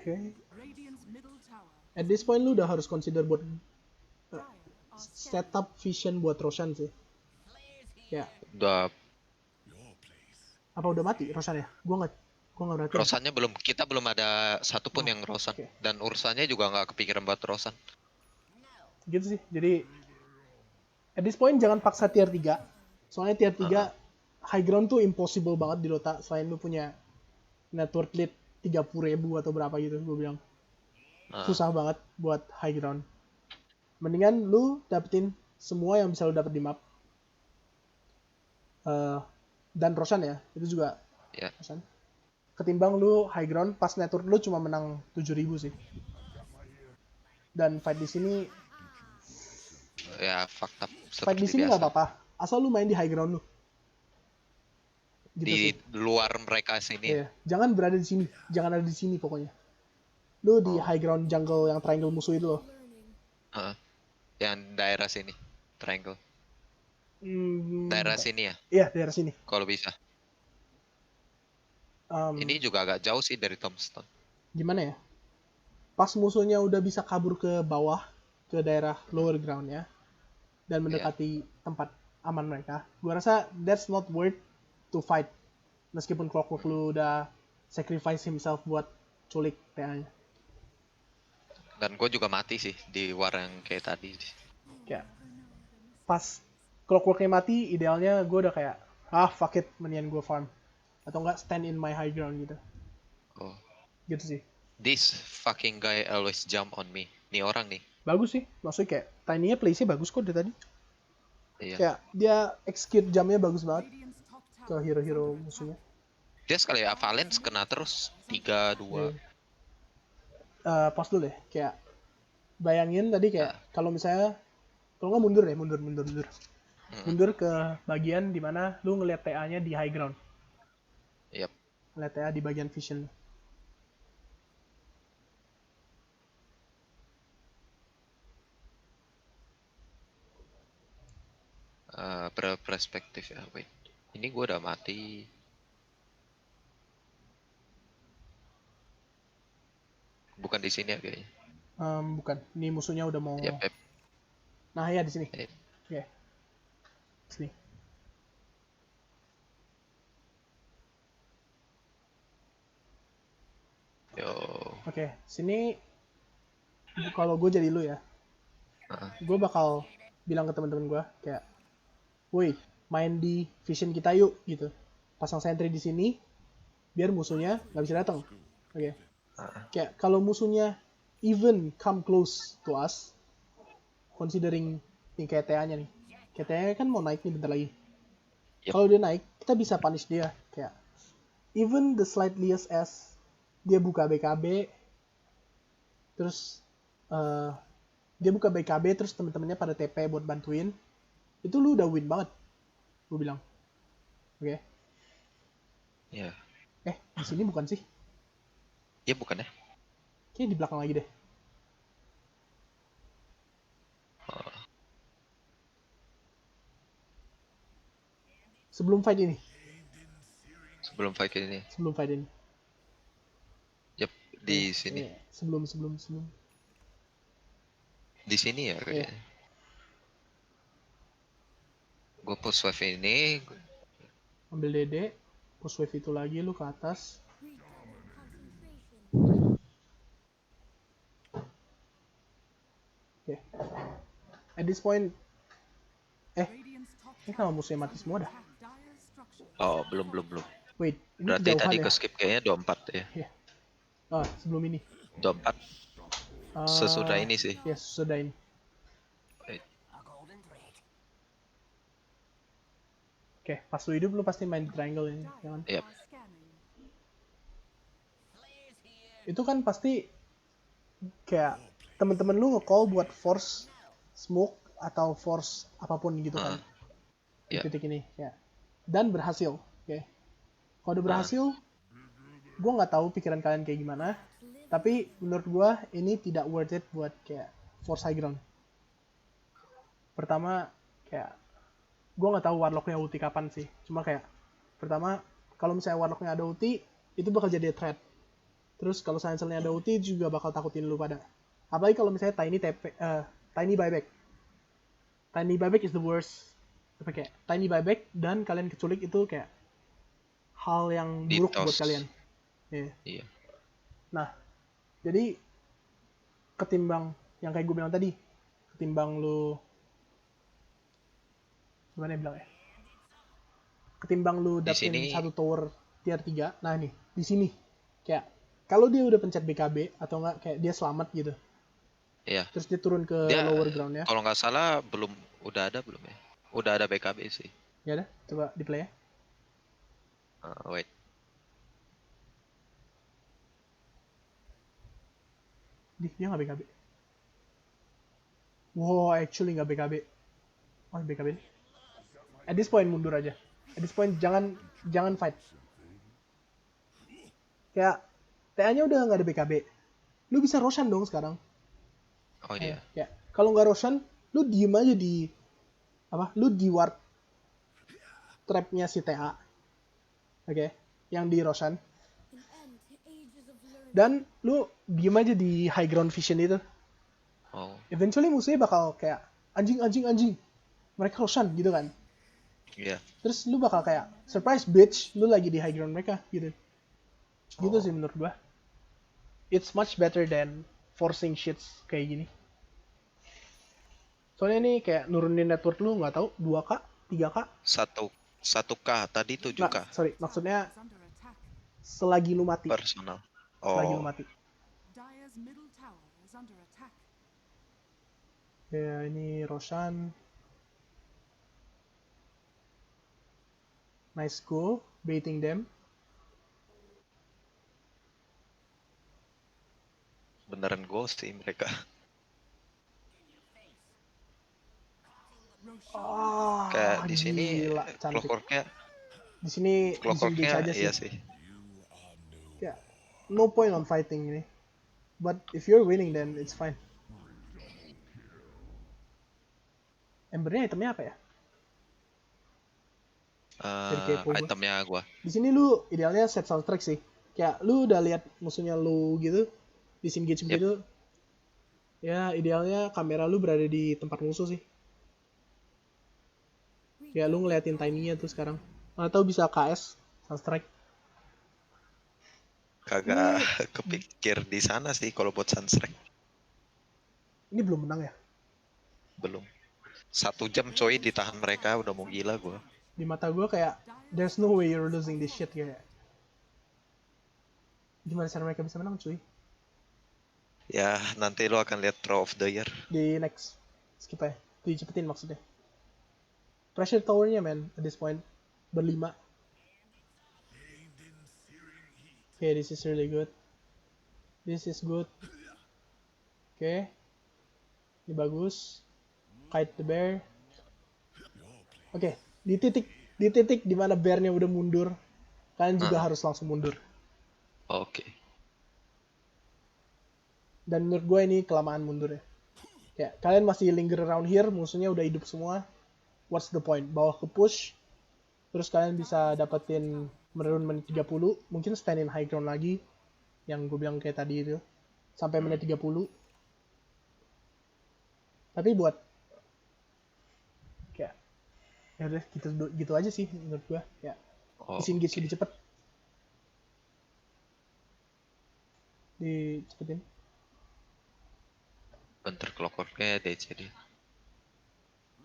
Oke. Radiant's middle tower At this point lu udah harus consider buat Dire are scanning. setup vision buat Roshan sih. Ya, Udah apa udah mati Roshan ya? Gua nggak berarti. Rosannya belum. Kita belum ada satupun Oh, yang Rosan. oke. Dan urusannya juga nggak kepikiran buat Rosan. Gitu sih. Jadi at this point jangan paksa tier 3. Soalnya tier 3 high ground tuh impossible banget di Dota selain lu punya network lead 30.000 atau berapa gitu gue bilang. Susah banget buat high ground. Mendingan lu dapetin semua yang bisa lu dapet di map. Dan Roshan ya, itu juga Ya. Roshan. Ketimbang lu high ground pas network lu cuma menang 7.000 sih. Dan fight di sini Ya fucked up fight di seperti sini nggak biasa. apa-apa. Asal lu main di high ground lu. Gitu Di sih. luar mereka sini. Iya. Jangan berada di sini. Jangan ada di sini pokoknya. Lu di Oh. high ground jungle yang triangle musuh itu loh. Heeh. Yang daerah sini. Triangle. Daerah sini ya. Iya, daerah sini. Kalau bisa. Ini juga agak jauh sih dari Tombstone. Gimana ya? Pas musuhnya udah bisa kabur ke bawah, ke daerah lower ground ya, dan mendekati tempat aman mereka, gua rasa that's not worth to fight. Meskipun Clockwork lu udah sacrifice himself buat culik TA-nya. Dan gue juga mati sih di war yang kayak tadi. Kayak pas Clockwork-nya mati, idealnya gue udah kayak fuck it, mendingan gue farm. Atau enggak stand in my high ground gitu. Oh. Gitu sih. This fucking guy always jump on me. Nih orang nih. Bagus sih. Maksudnya kayak timingnya place-nya bagus kok dari tadi. Iya. Kayak dia execute jamnya bagus banget Radiant's top ke tower hero-hero musuhnya. Dia sekali Avalanche kena terus 3-2. Pause dulu deh. Kayak bayangin tadi kayak kalau misalnya kalau nggak mundur ya, mundur. Mundur ke bagian dimana lu ngeliat TA-nya di high ground. Yep. Ngeliat TA di bagian vision. Perspektif ya. Wait. Ini gue udah mati. Bukan di sini ya kayaknya. Bukan. Ini musuhnya udah mau. Yep, yep. Nah ya di sini. Yep. Oke. Sini. Yo. Oke, sini kalau gue jadi lu ya, gue bakal bilang ke teman-teman gue kayak, woi, main di vision kita yuk gitu. Pasang sentry di sini, biar musuhnya nggak bisa datang. Oke. Kayak kalau musuhnya even come close to us, considering nih kayak TA-nya nih, kayak TA-nya kan mau naik nih bentar lagi. Yep. Kalau dia naik, kita bisa punish dia kayak even the slightest as dia buka BKB, terus dia buka BKB terus temen-temennya pada TP buat bantuin, itu lu udah win banget, gue bilang. Oke. Ya. Di sini bukan sih? Ya bukan ya. Kayaknya di belakang lagi deh. Sebelum fight ini. Sebelum fight ini. Sebelum fight ini. Yep, di sini. Sebelum. Di sini ya kayaknya. Gue push wave ini. Ambil DD, push wave itu lagi lu ke atas. Redouble concentration. Oke. At this point, Radiant's top ini kenapa tower musuhnya is mati under semua dah? attack. Dire's structures Oh, are belum. Wait, ini Berarti kejauhan tadi ya? ke skip kayaknya 24 ya. Iya. Ah, sebelum ini. 24 sesudah ini sih. Yes, sudah ini. Eh, Oke, pas lu hidup lu pasti main di triangle ini, ya kan? Yep. are scanning. Itu kan pasti kayak temen-temen lu nge-call buat force smoke atau force apapun gitu kan di Iya. titik ini ya, dan berhasil. Oke, kalau udah berhasil, gue nggak tahu pikiran kalian kayak gimana, tapi menurut gue ini tidak worth it buat kayak force high ground. Pertama, kayak gue nggak tahu warlocknya ulti kapan sih, cuma kayak pertama kalau misalnya warlocknya ada ulti itu bakal jadi threat. Terus kalau Silencer-nya ada ulti juga bakal takutin lu pada. Apalagi kalau misalnya Tiny buyback. Tiny buyback is the worst. Apa kayak Tiny buyback dan kalian keculik itu kayak hal yang buruk Ditos. buat kalian. Iya. Iya. Nah, jadi ketimbang yang kayak gue bilang tadi, ketimbang lu gimana ya bilang ya? Ketimbang lu Di dapetin sini- satu tower tier 3, nah nih, di sini kayak kalau dia udah pencet BKB atau enggak kayak dia selamat gitu. Iya. Terus dia turun ke Dia lower ground ya. kalau nggak salah udah ada belum ya? Udah ada BKB sih. Ya udah, coba di play ya. Wait. Dia nggak BKB. Wow, actually nggak BKB. Oh, BKB nih. At this point mundur aja. At this point jangan fight. Kayak TA-nya udah nggak ada BKB. Lu bisa Roshan dong sekarang. Oh iya. Ya, kalau nggak Roshan, lu diem aja di apa? Lu di ward trapnya si TA. Oke, yang di Roshan. An end to ages of learning. Dan lu diem aja di high ground vision itu. Oh. Eventually musuhnya bakal kayak anjing. Mereka Roshan gitu kan. Iya. Terus lu bakal kayak surprise bitch, lu lagi di high ground mereka gitu. Gitu Oh. sih menurut gua. It's much better than forcing shits kayak gini. Soalnya ini kayak nurunin network lu nggak tahu 2K, 3K. 1K tadi 7K Nggak, sorry, maksudnya Is under attack. selagi lu mati. personal. Selagi lu Oh. mati. Dire's middle tower is under attack. Ya ini Roshan. Nice go, baiting them. Beneran ghost sih mereka. Ah, Kayak di sini gila, cantik. clockworknya Di sini disengage aja sih. iya sih. Ya, no point on fighting ini. But if you're winning then it's fine. Embernya itemnya apa ya? Jadi kepo gua. Itemnya gua. Di sini lu idealnya set soundtrack sih. Kayak lu udah lihat musuhnya lu gitu, disengage Yep. begitu. Ya idealnya kamera lu berada di tempat musuh sih. Ya lu ngeliatin tiny-nya tuh sekarang. Atau bisa KS soundtrack. Kagak kepikir di sana sih kalau buat Sunstrike. Ini belum menang ya. Belum. 1 jam coy ditahan mereka udah mau gila gua. Di mata gue kayak there's no way you're losing this shit kayak. Gimana cara mereka bisa menang cuy? Ya nanti lo akan lihat Throw of the Year. Di next skip aja. Dicepetin maksudnya. Pressure towernya man at this point berlima. Okay, this is really good. This is good. Okay. Ini bagus. Kite the bear. Oke, di titik dimana bearnya udah mundur, kalian juga harus langsung mundur. Oke. Dan menurut gue ini kelamaan mundurnya. Ya, kalian masih linger around here, musuhnya udah hidup semua. What's the point? Bawa ke push, terus kalian bisa dapetin menit 30, mungkin stand in high ground lagi, yang gue bilang kayak tadi itu, sampai menit 30. Tapi buat kayak Ya udah gitu aja sih menurut gua. Ya, Oh, isi engage oke. lebih cepet, dicepetin. Bentar clockworknya DC dia.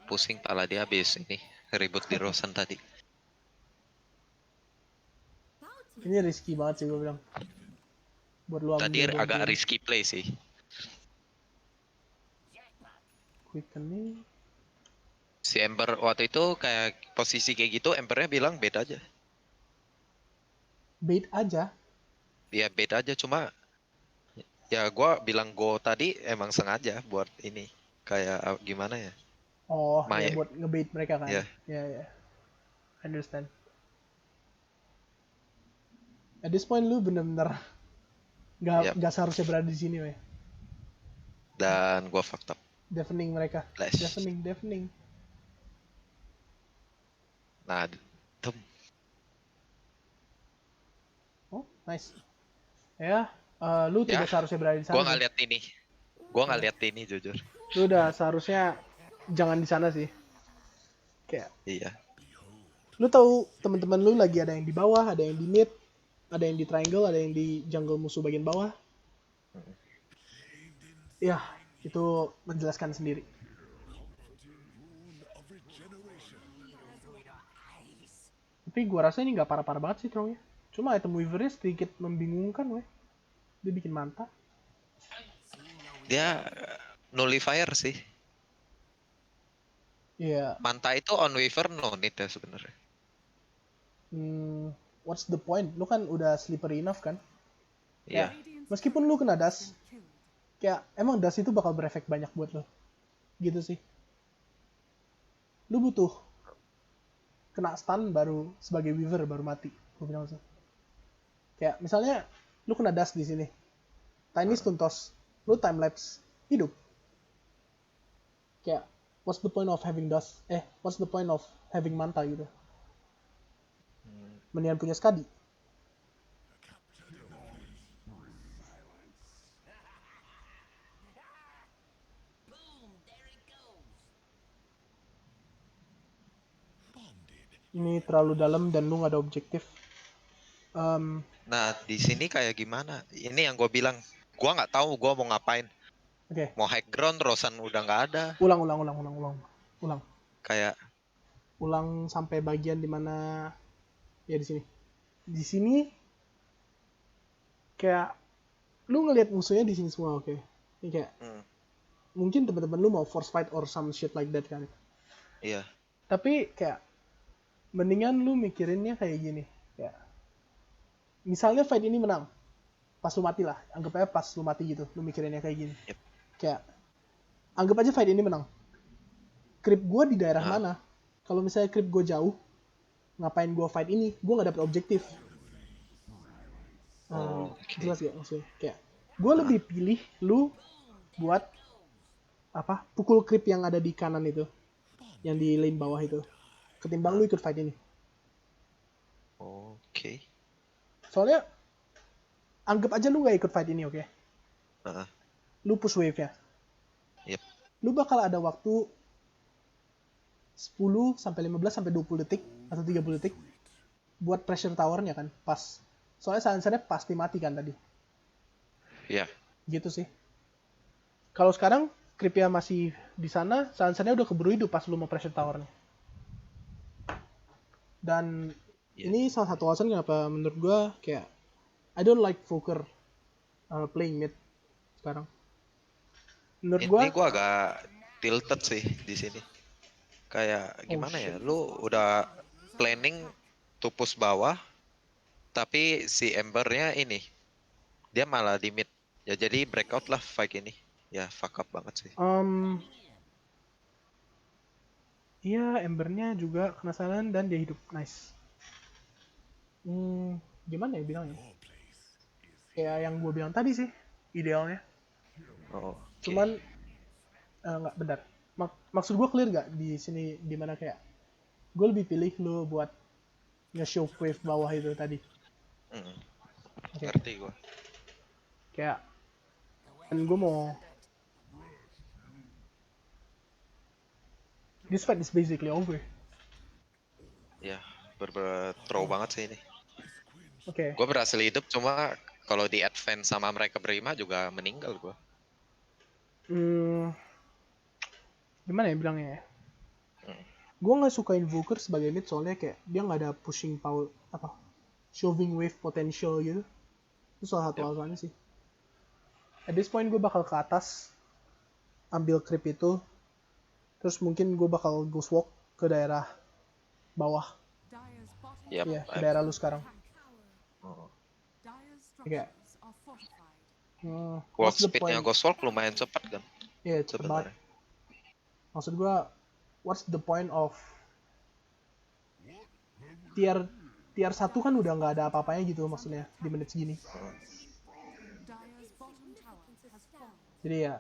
Pusing pala dia habis ini ribut di Rosan tadi. Bounty. Ini risky banget sih gua bilang. Buat lu Tadi ambil agak bounty. risky play sih. Quickening. Si Ember waktu itu kayak posisi kayak gitu, Embernya bilang bait aja. Bait aja. Dia bait aja cuma ya gua bilang go tadi emang sengaja buat ini. Kayak gimana ya? Oh, ya May buat ngebait mereka kan. ya, Ya, ya. I understand. At this point lu bener-bener ya. nggak seharusnya berada di sini, weh. Dan gua fucked up. Deafening mereka. Flash. Deafening. Nah, tuh. Oh, nice. Ya, lu Ya, tidak seharusnya berada di gua sana nggak sih. lihat ini. Gua nggak Ya. lihat ini jujur. Lu udah seharusnya jangan di sana sih. Kayak Iya. lu tahu teman-teman lu lagi ada yang di bawah, ada yang di mid, ada yang di triangle, ada yang di jungle musuh bagian bawah. Ya, itu menjelaskan sendiri. Tapi gua rasa ini nggak parah-parah banget sih Trong ya. Cuma item weavernya sedikit membingungkan, weh. Dia bikin mantap. Dia nullifier sih. Iya. Manta itu on weaver no need ya sebenarnya. What's the point? Lu kan udah slippery enough kan? Iya. Radiant's Meskipun lu kena turret has dust, been killed. kayak emang dust itu bakal berefek banyak buat lo. Gitu sih. Lu butuh kena stun baru sebagai weaver baru mati. Gue bilang sih. Kayak misalnya lu kena dust di sini. Tiny stun toss, lu time lapse, hidup. Kayak what's the point of having dust? What's the point of having manta gitu? Mendingan punya skadi. Ini terlalu dalam dan lu gak ada objektif. Nah, di sini kayak gimana? Ini yang gue bilang. Gua nggak tahu gua mau ngapain. Oke, Mau high ground, Rosan udah nggak ada. ulang. Kayak Ulang sampai bagian dimana ya di sini. Di sini kayak lu ngelihat musuhnya di sini semua, oke. Ini kayak mungkin teman-teman lu mau force fight or some shit like that kan. iya. Tapi kayak mendingan lu mikirinnya kayak gini. Kayak misalnya fight ini menang. Pas lu mati lah. Anggap aja pas lu mati gitu. Lu mikirinnya kayak gini. Yep. Kayak anggap aja fight ini menang. Creep gue di daerah Ah. mana? Kalau misalnya creep gue jauh, ngapain gue fight ini? Gue gak dapet objektif. Oke. Jelas gak maksudnya? Kayak gue lebih pilih lu buat apa? Pukul creep yang ada di kanan itu, yang di lane bawah itu, ketimbang lu ikut fight ini. Oke. Soalnya anggap aja lu gak ikut fight ini, oke? Heeh. Lu push wave-nya. Yep. Lu bakal ada waktu 10 sampai 15 sampai 20 detik atau 30 detik buat pressure tower-nya kan, pas. Soalnya silencer-nya pasti mati kan tadi. Iya. Gitu sih. Kalau sekarang creep-nya masih di sana, silencer-nya udah keburu hidup pas lu mau pressure tower-nya. Dan Iya. ini salah satu alasan kenapa menurut gua kayak I don't like Fokker playing mid sekarang. Menurut gua, Ini gua agak tilted sih di sini. Kayak gimana ya? Lu udah planning to push bawah, tapi si Embernya ini dia malah di mid. Ya jadi breakout lah fight ini. Ya fuck up banget sih. iya Embernya juga kena silent dan dia hidup. Nice. Gimana ya bilangnya? Kayak yang gue bilang tadi sih, idealnya. Oh. Cuman nggak benar. Maksud gue clear gak di sini, dimana kayak gue lebih pilih lu buat nge-show wave bawah itu tadi. Okay. Ngerti gua. Kayak dan gue mau this fight is basically over. Ya, throw banget sih ini. Oke. Gue berhasil hidup, cuma kalau di advance sama mereka berlima juga meninggal gue. Hmm, gimana ya bilangnya ya? Hmm. Gue nggak suka Invoker sebagai mid soalnya kayak dia nggak ada pushing power apa shoving wave potential gitu. Itu salah satu Yep. alasannya sih. At this point gue bakal ke atas ambil creep itu, terus mungkin gue bakal ghost walk ke daerah bawah. Dire's bottom Yep. Iya, tower ke I'm- daerah is lu under sekarang. attack. Oh. Dire's Kayak structures are fortified. Warp what's the speednya point? Ghostwalk lumayan cepat kan Iya, cepet banget. sebenarnya. Maksud gue, what's the point of tier tier 1 kan udah nggak ada apa-apanya gitu maksudnya di menit segini. Dire's bottom tower has fallen. Jadi ya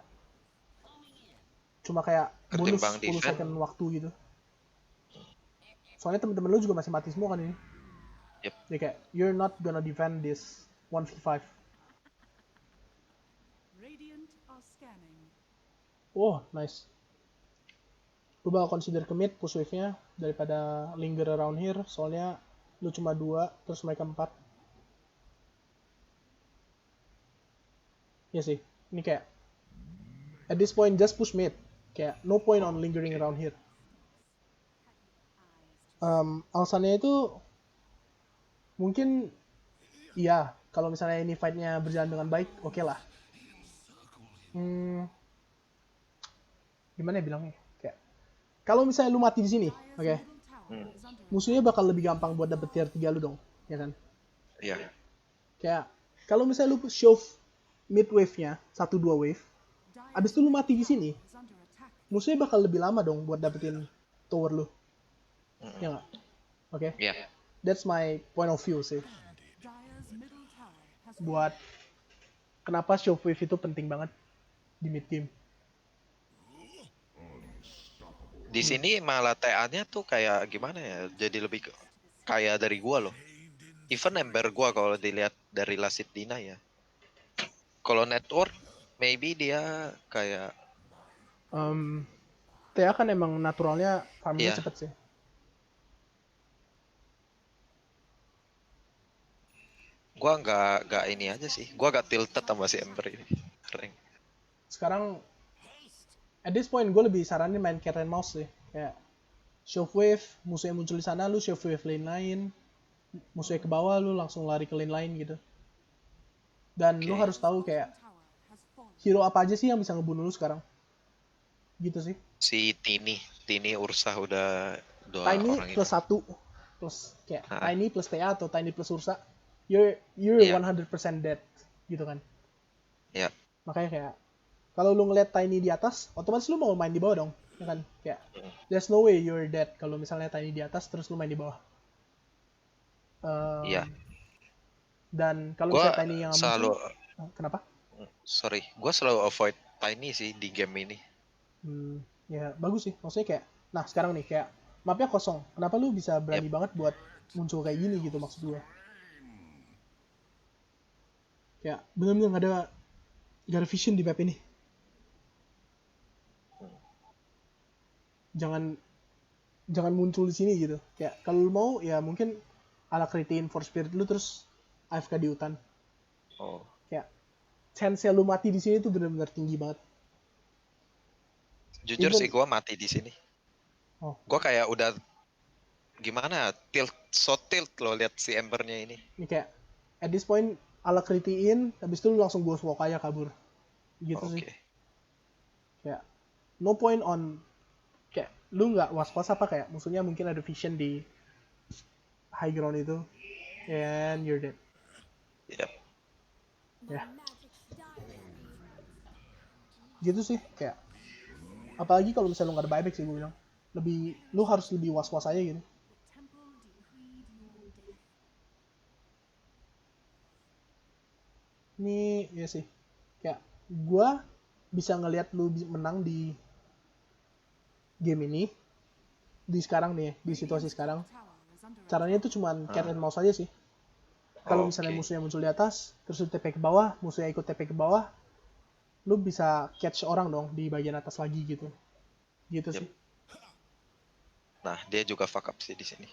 cuma kayak bonus Ketimbang 10 defense. second waktu gitu. Soalnya temen-temen lu juga masih mati semua kan ini. Yep. Jadi kayak you're not gonna defend this 1v5. Radiant are scanning. Oh, nice. Gue bakal consider ke mid push wave-nya daripada linger around here. Soalnya lu cuma 2, terus mereka 4. Ya sih, ini kayak at this point just push mid. Kayak no point on lingering around here. Alasannya itu mungkin iya, kalau misalnya ini fight-nya berjalan dengan baik, oke lah. Gimana ya bilangnya? Kayak kalau misalnya lu mati di sini, Dire's oke, middle tower is under musuhnya attack. bakal lebih gampang buat dapet tier 3 lu dong, ya kan? Iya. Kayak kalau misalnya lu shove mid wave-nya, 1-2 wave, abis itu lu mati di sini, Is under attack. musuhnya bakal lebih lama dong buat dapetin tower lu. Ya nggak? Oke? Iya. That's my point of view sih. Dire's middle tower has Buat kenapa shove wave itu penting banget di mid game. Di sini malah TA-nya tuh kayak gimana ya? Jadi lebih kaya dari gua loh. Even ember gua kalau dilihat dari Lasit Dina ya. Kalau network maybe dia kayak TA kan emang naturalnya farmingnya Iya. cepet sih. gua nggak ini aja sih. Gua nggak tilted sama si ember ini. Rank. Sekarang at this point gue lebih saranin main cat and mouse sih. Kayak shockwave, musuhnya muncul di sana, lu shockwave lane lain, musuhnya ke bawah, lu langsung lari ke lane lain gitu. Dan lu Oke. harus tahu kayak tower has fallen. hero apa aja sih yang bisa ngebunuh lu sekarang. Gitu sih. Si Tini Ursa udah dua Tiny orang plus ini. 1 plus kayak Ah. Tiny plus TA atau Tiny plus Ursa. You're Iya. 100% dead gitu kan. Ya. Makanya kayak kalau lu ngeliat Tiny di atas, otomatis lu mau main di bawah dong, ya kan? Kayak there's no way you're dead kalau misalnya Tiny di atas terus lu main di bawah. Iya. Dan kalau Gua misalnya Tiny yang selalu muncul, kenapa? gua selalu avoid Tiny sih di game ini. Ya bagus sih, maksudnya kayak, nah sekarang nih kayak mapnya kosong, kenapa lu bisa berani banget buat muncul kayak gini gitu maksud gua? Kayak bener-bener gak ada vision di map ini. Jangan muncul di sini gitu. Kayak kalau lu mau ya mungkin ala kritiin for spirit lu terus AFK di hutan. Oh. Kayak chance lu mati di sini tuh bener-bener tinggi banget. Jujur Even- sih gua mati di sini. Oh. Gua kayak udah gimana tilt lo lihat si embernya ini. Ini kayak at this point ala kritiin, habis itu lu langsung ghost walk aja kabur. Gitu Oke. sih. Kayak no point on kayak lu nggak was-was apa kayak musuhnya mungkin ada vision di high ground itu and you're dead. Yep. My Yeah. magic's direly. Gitu sih kayak apalagi kalau misalnya lu nggak ada buyback sih gue bilang lebih lu harus lebih was-was aja gitu. Temple decreed your death. Ini ya sih kayak gue bisa ngelihat lu menang di game ini di sekarang nih di situasi sekarang Tower is under caranya itu cuman cat and mouse aja sih. Kalau misalnya Oke. musuhnya muncul di atas terus lu TP ke bawah, musuhnya ikut TP ke bawah, lu bisa catch orang dong di bagian atas lagi gitu. Gitu Yep. sih. Nah, dia juga fuck up sih di sini.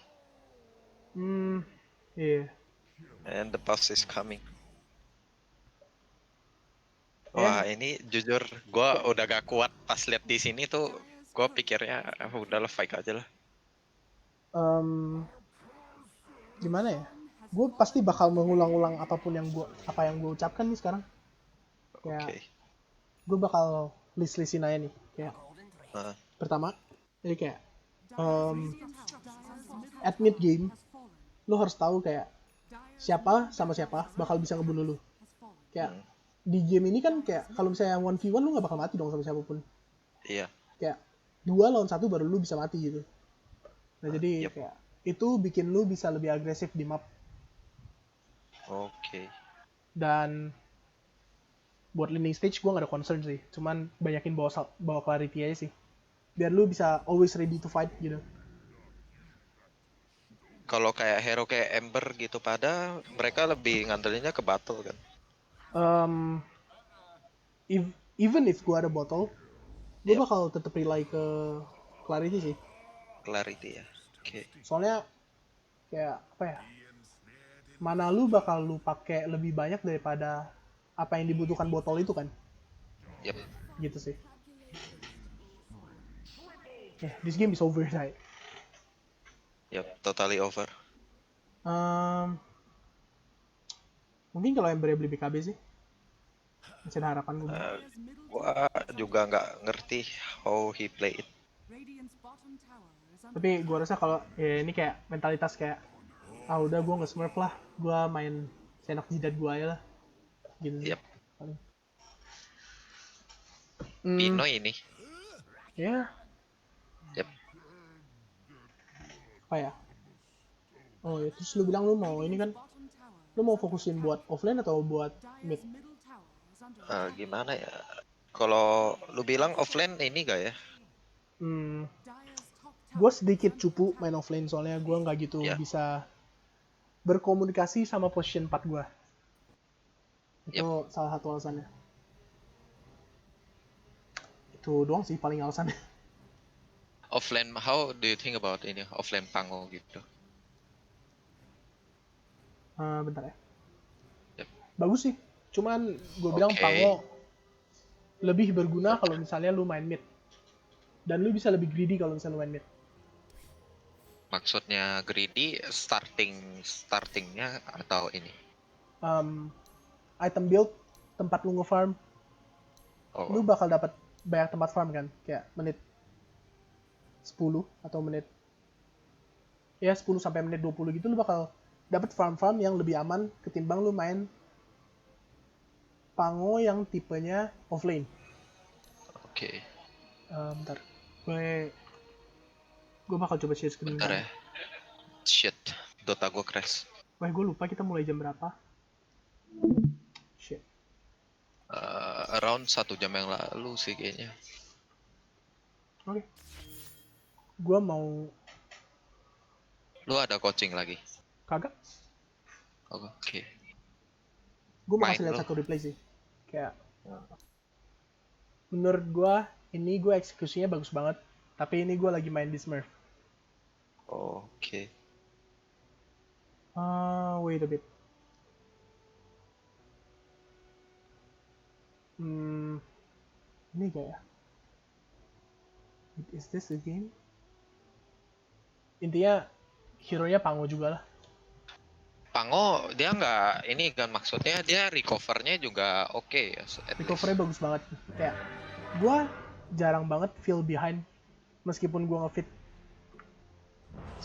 Iya. And the boss is coming. Ya. Wah, ini jujur gua udah gak kuat pas lihat di sini tuh. Gua pikirnya udahlah fight aja lah. Em, Gimana ya? Gue pasti bakal mengulang-ulang apa yang gue ucapkan nih sekarang. Kayak Oke. gue bakal list-listin aja nih. Kayak Nah, pertama, jadi kayak Dyer's at mid game lo harus tahu kayak siapa sama siapa bakal bisa ngebunuh lo. Kayak hmm, di game ini kan kayak kalau misalnya 1v1 lo nggak bakal mati dong sama siapapun. iya. Kayak 2 lawan 1 baru lu bisa mati gitu. Nah jadi Yep. kayak itu bikin lu bisa lebih agresif di map. Oke. Dan buat landing stage gue gak ada concern sih, cuman banyakin bawa clarity aja sih, biar lu bisa always ready to fight gitu. Kalau kayak hero kayak Ember gitu pada mereka lebih ngantelinnya ke battle kan. um, Even if gue ada bottle, gue Yep. bakal tetap rely ke clarity sih, Clarity ya. Oke. soalnya kayak apa ya, mana lu bakal lu pakai lebih banyak daripada apa yang dibutuhkan botol itu kan, Yep. gitu sih. This game is over, right? Yep. Totally over. Mungkin kalau Ember beli BKB sih, masih ada harapan gue. Gua juga nggak ngerti how he play it. Radiant's bottom tower is under Tapi gue rasa kalau ya ini kayak mentalitas kayak udah gue nggak smurf lah, gue main senak jidat gue aja lah, gitu sih. Yep. Paling. Pino ini. Ya, Yep. apa ya? Oh ya, terus lu bilang lu mau ini kan, bottom tower. lu mau fokusin buat offlane atau buat mid? Dyer's middle tower is under Gimana ya? Kalau lu bilang offline ini gak ya? Dyer's top Gue tower. sedikit cupu main offlane soalnya gue nggak gitu Ya. bisa berkomunikasi sama position 4 gue. Itu salah satu alasannya. Itu doang sih paling alasannya. Offline, how do you think about ini? Offline Pango gitu. Bentar ya. Yep. Bagus sih. Cuman gue bilang Oke. Pango lebih berguna kalau misalnya lu main mid. Dan lu bisa lebih greedy kalau misalnya lu main mid. Maksudnya greedy startingnya atau ini? Item build, tempat lu nge-farm, lu Oh, bakal dapat banyak tempat farm kan. Kayak menit 10 atau menit 10 sampai menit 20 gitu, lu bakal dapat farm-farm yang lebih aman ketimbang lu main Pango yang tipenya offlane. oke. Bentar. Gue bakal coba share screen. Bentar ya. Shit, Dota gue crash. Gue lupa kita mulai jam berapa. Shit. Around 1 jam yang lalu sih kayaknya. Oke. Gue mau Lu ada coaching lagi? kagak. Oke. Gue mau Main kasih lihat lu. satu replay sih. Kayak menurut gue ini gue eksekusinya bagus banget. Tapi ini gue lagi main di Smurf. Oke. Wait a bit. Ini gak ya? Is this the game? Intinya hero-nya Pango juga lah. Pango dia nggak ini kan maksudnya dia recovernya juga oke ya. At least. Recovery bagus banget. Kayak gue jarang banget feel behind meskipun gue ngefit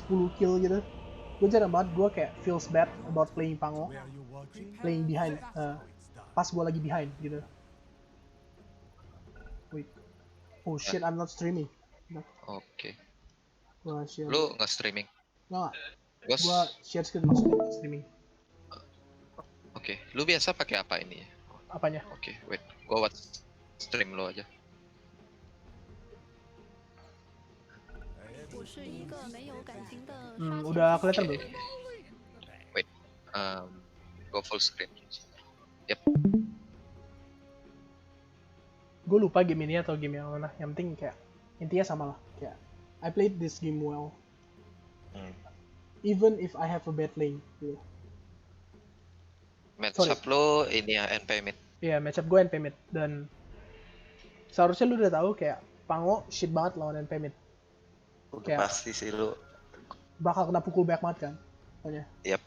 10 kill gitu. Gue jarang banget gue kayak feels bad about playing Pango, playing behind. Pas gue lagi behind gitu. Wait. Oh shit, I'm not streaming. Oke. Gue share. Lu nggak streaming? Nggak. Gue Gue share screen maksudnya streaming. Oke. Lu biasa pakai apa ini ya? Apanya? Oke, wait. Gua watch stream lu aja. 我是一个没有感情的刷钱 Udah 机器 kelihatan Oke. belum? Wait. Go full screen. Yep. Gue lupa game ini atau game yang mana. Yang penting kayak intinya sama lah. Kayak I played this game well. even if I have a bad lane gitu. Match Sorry. up lo ini ya NP mid. Iya, matchup gue NP mid dan seharusnya lu udah tahu kayak Pango shit banget lawan NP mid. Udah Kayak pasti sih lu. bakal kena pukul banyak banget kan. Pokoknya. Yap.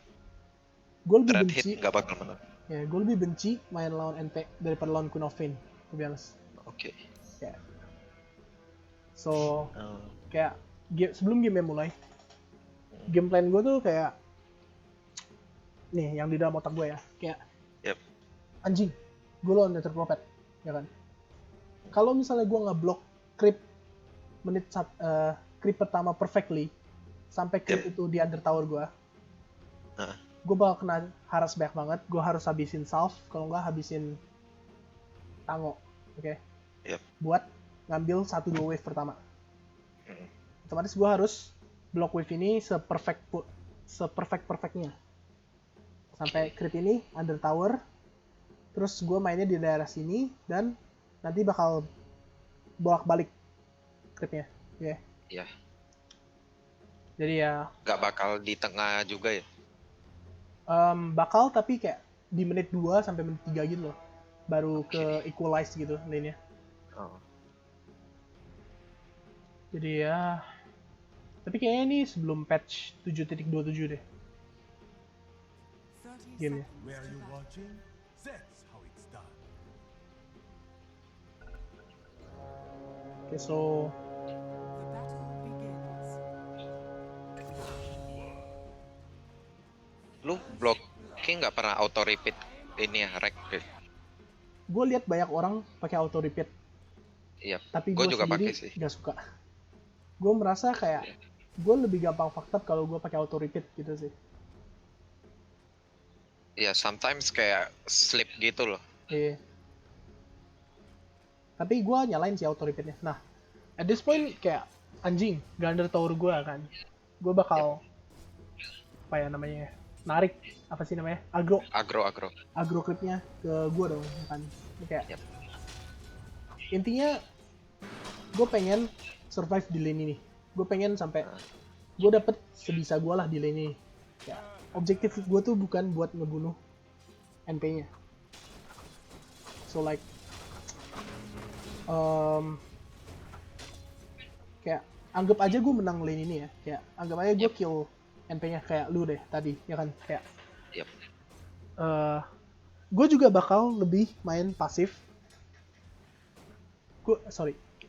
Gue lebih Dread benci. hit nggak bakal menang. Ya, gue lebih benci main lawan NP daripada lawan Queen of Pain, to be honest. Oke. Kayak. So, Oh. kayak sebelum game mulai, game plan gue tuh kayak nih yang di dalam otak gue ya, kayak Yap. anjing, gue lawan Nether Prophet, ya kan? Kalau misalnya gue nggak block creep creep pertama perfectly sampai creep itu di under tower gue, gue bakal kena haras banyak banget. Gue harus habisin salve, kalau nggak habisin tango, oke? Yap. Buat ngambil 1-2 wave pertama. Otomatis gue harus block wave ini seperfect-perfectnya. Sampai creep ini under tower. Terus gue mainnya di daerah sini dan nanti bakal bolak-balik creepnya. Oke. Iya. Jadi ya Nggak bakal di tengah juga ya. bakal tapi kayak di menit 2 sampai menit 3 gitu loh. Baru ke equalize gitu lane-nya. Oh. Jadi ya tapi kayaknya ini sebelum patch 7.27 deh 30 gamenya. seconds Where to you battle. watching? That's how it's done. Oke, so The battle begins. Lu blocking nggak pernah auto repeat ini ya rek. gue lihat banyak orang pakai auto repeat, Iya. tapi Gue gue juga sendiri pakai sih. gak suka. Gue merasa kayak gue lebih gampang fucked up kalau gue pakai auto repeat gitu sih. Iya, sometimes kayak slip gitu loh. Iya. Tapi gue nyalain sih auto repeatnya. Nah, at this point kayak anjing, gander tower gue kan. Gue bakal apa ya namanya? Narik apa sih namanya? Agro Agro. clipnya ke gue dong kan. Kayak Yep. intinya gue pengen survive di lane ini. Gue pengen sampai gue dapet sebisa gue lah di lane ini. Ya, objektif gue tuh bukan buat ngebunuh NP-nya. So like kayak anggap aja gue menang lane ini ya. Kayak anggap aja gue kill NP-nya kayak lu deh tadi, ya kan? Kayak Yep. gue juga bakal lebih main pasif.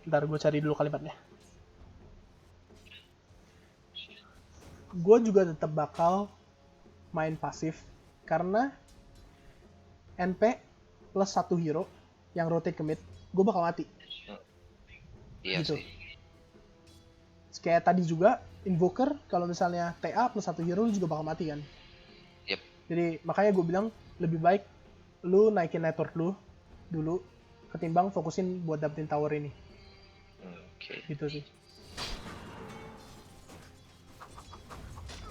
Ntar gue cari dulu kalimatnya. Gue juga tetap bakal main pasif karena NP plus 1 hero yang rotate ke mid, gue bakal mati. Iya Gitu. sih. Kayak tadi juga Invoker kalau misalnya TA plus 1 hero lu juga bakal mati kan. Yep. Jadi makanya gue bilang lebih baik lu naikin network lu dulu ketimbang fokusin buat dapetin tower ini. Oke. Gitu sih.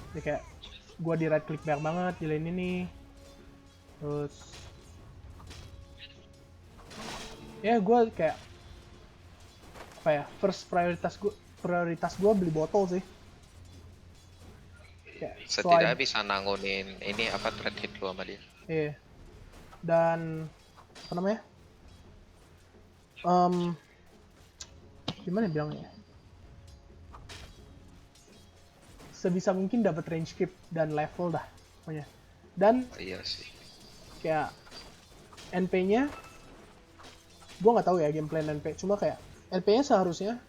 Jadi kayak gue di right click banyak banget di lane ini. Terus ya gue kayak apa ya, first prioritas gue beli botol sih. Kayak, Setidaknya bisa nangunin ini apa thread hit lu sama dia. Iya. Dan apa namanya? Gimana ya bilangnya? Sebisa mungkin dapat range creep dan level dah pokoknya. Dan Iya sih. kayak NP-nya gue nggak tahu ya game plan NP, cuma kayak NP-nya seharusnya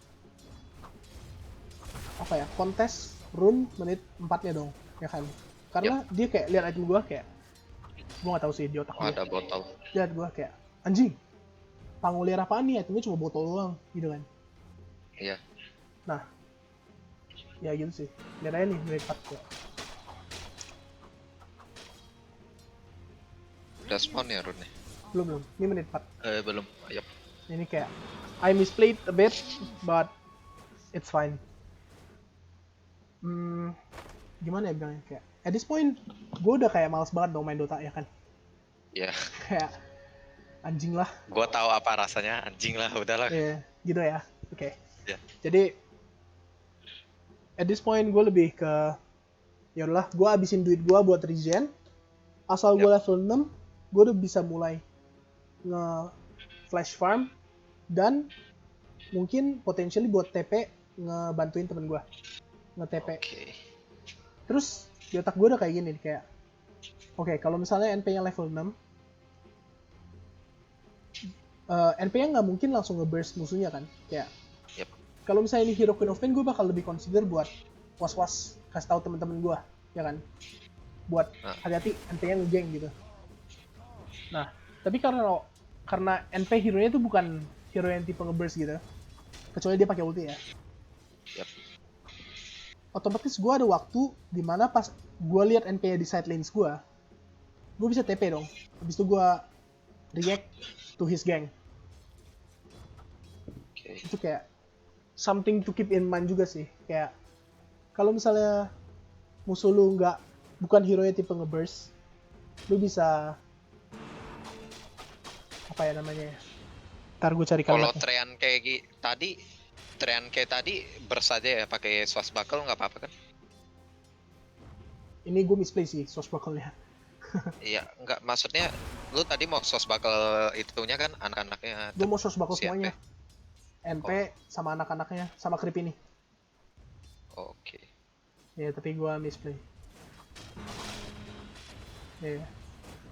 apa ya, kontes run menit 4-nya dong, ya kan? Karena dia kayak lihat item gue kayak gue nggak tahu sih di otak Oh, gue. ada botol. Lihat gue kayak anjing, pangulir apaan nih, itemnya cuma botol doang gitu kan. Iya. Nah, ya gitu sih. Lihat aja nih menit 4 kayak. Udah spawn ya rune. Belum, ini menit 4. Belum. Yep. Ini kayak I misplayed a bit, but it's fine. Gimana ya bilangnya, kayak at this point gue udah kayak males banget dong main Dota, ya kan? Ya. Kayak anjing lah. Gua tahu apa rasanya, anjing lah, udahlah. Ya gitu ya. Oke. Ya. Jadi at this point gue lebih ke Ya udahlah, gue habisin duit gue buat regen. Asal gue level 6, gue udah bisa mulai nge-flash farm dan mungkin potentially buat TP ngebantuin temen gue nge-TP. Oke. Terus di otak gue udah kayak gini kayak oke, kalau misalnya NP-nya level 6, NP-nya nggak mungkin langsung nge-burst musuhnya kan. Kayak Yep. kalau misalnya ini Hero Queen of Pain, gue bakal lebih consider buat was-was kasih tahu temen-temen gue, ya kan, buat hati-hati NP-nya nge-gang gitu. Nah, tapi karena NP hero-nya itu bukan hero yang tipe nge-burst gitu, kecuali dia pakai ulti ya. Yep. Otomatis gue ada waktu dimana pas gue lihat NP-nya di side lanes gue bisa TP dong. Habis itu gue react to his gang. Oke. Itu kayak something to keep in mind juga sih. Kayak kalau misalnya musuh lu bukan hero nya tipe nge-burst, lu bisa apa ya namanya ya? Ntar gue cari Kalau kalimatnya. Treant kayak tadi bersaja ya pakai swashbuckle nggak apa-apa kan? Ini gue misplay sih swashbuckle-nya. Iya, nggak, maksudnya lu tadi mau swashbuckle itunya kan anak-anaknya Gue mau swashbuckle si semuanya. NP sama anak-anaknya sama creep ini. Oke. Ya, tapi gue misplay. Ya,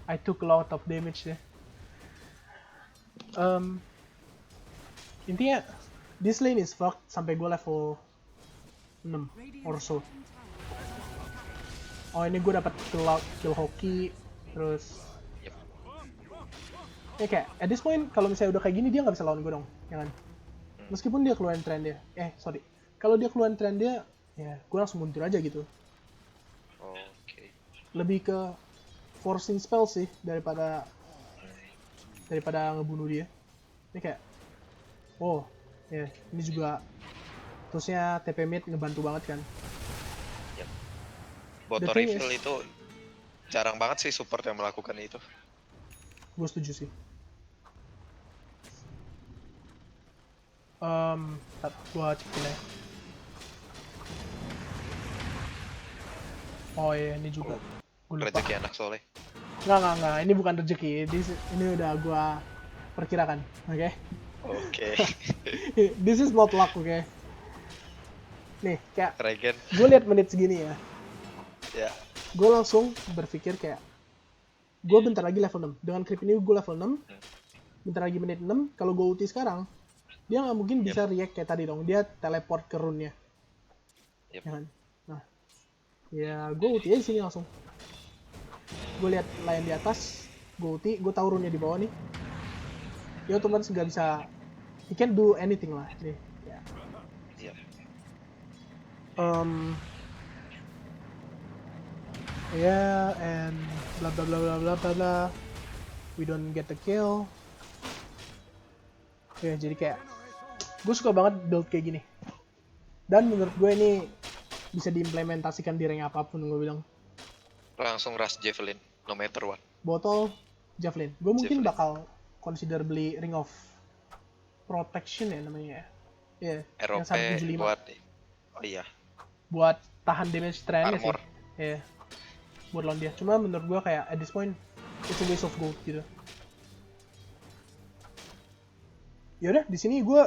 I took a lot of damage ya. Intinya this lane is fucked sampai gue level 6 or so. Oh, ini gue dapat kill hoki terus. Yep. Ya kayak at this point kalau misalnya udah kayak gini dia nggak bisa lawan gue dong, ya kan? Meskipun dia keluarin trend dia. Sorry. Kalau dia keluarin trend dia, ya gue langsung mundur aja gitu. Oke. Lebih ke forcing spell sih daripada ngebunuh dia. Ini kayak oh, ya ini juga terusnya TP mid ngebantu banget kan. Botol thing refill itu jarang banget sih support yang melakukan itu. Gue setuju sih. Ntar gue cekin ya. Oh iya, ini juga. Gue lupa. Rezeki anak soleh. Nggak. Ini bukan rezeki. Ini udah gue perkirakan. Oke? Oke. This is not luck, oke? Nih, kayak Regen. gue lihat menit segini ya. Ya. Gue langsung berpikir kayak gue bentar lagi level 6. Dengan creep ini gue level 6. Bentar lagi menit 6. Kalau gue ulti sekarang, dia nggak mungkin bisa react kayak tadi dong. Dia teleport ke rune-nya. Yep. Ya kan? Nah, ya gue ulti aja sini langsung. Gue lihat line di atas, gue ulti, gue tahu rune-nya di bawah nih. Dia otomatis nggak bisa, he can do anything lah nih. Ya. Yep. Yeah, and blah blah blah blah blah blah blah. We don't get the kill. Ya, jadi kayak gue suka banget build kayak gini. Dan menurut gue ini bisa diimplementasikan di rank apapun, gue bilang. Langsung rush javelin, no matter what. Botol, javelin. Gue mungkin Javelin. bakal consider beli Ring of Protection ya namanya ya. Iya, yang ROP 175. buat oh iya, Buat tahan damage trendnya sih. armor. Iya. Buat lawan dia. Cuma menurut gue kayak at this point it's a waste of gold gitu. Yaudah, di sini gue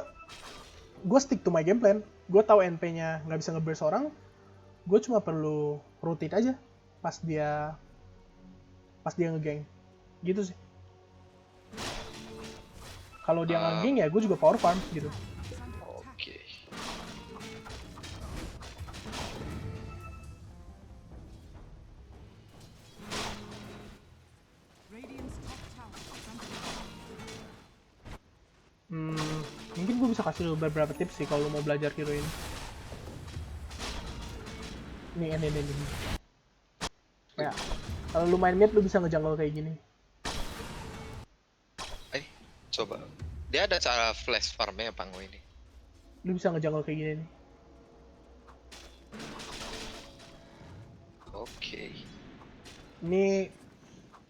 stick to my game plan. Gue tahu NP-nya nggak bisa nge-burst orang. Gue cuma perlu rotate aja pas dia nge-gang. Gitu sih. Kalau dia nge-gang ya gue juga power farm gitu. Oke. Radiant's top tower is under Mungkin gue bisa kasih lu beberapa tips sih kalau lu mau belajar hero ini. Ini. Kayak kalau lu main mid lu bisa ngejungle kayak gini. Coba. Dia ada cara flash farmnya apa nggak ini? Lu bisa ngejungle kayak gini nih. Oke. Ini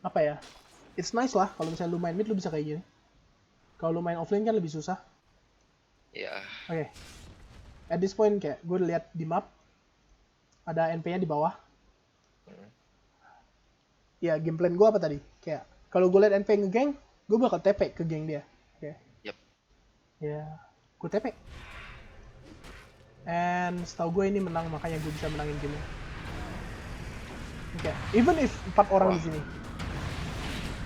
apa ya? It's nice lah kalau misalnya lu main mid lu bisa kayak gini. Kalau lu main offlane kan lebih susah. Ya. Oke. At this point kayak gue lihat di map ada NP-nya di bawah. Ya game plan gue apa tadi? Kayak kalau gue liat NP nge-gank, gue bakal TP ke geng dia. Oke. Yep. Ya, gue TP. And setahu gue ini menang, makanya gue bisa menangin game-nya. Oke, even if 4 orang Wah. di sini,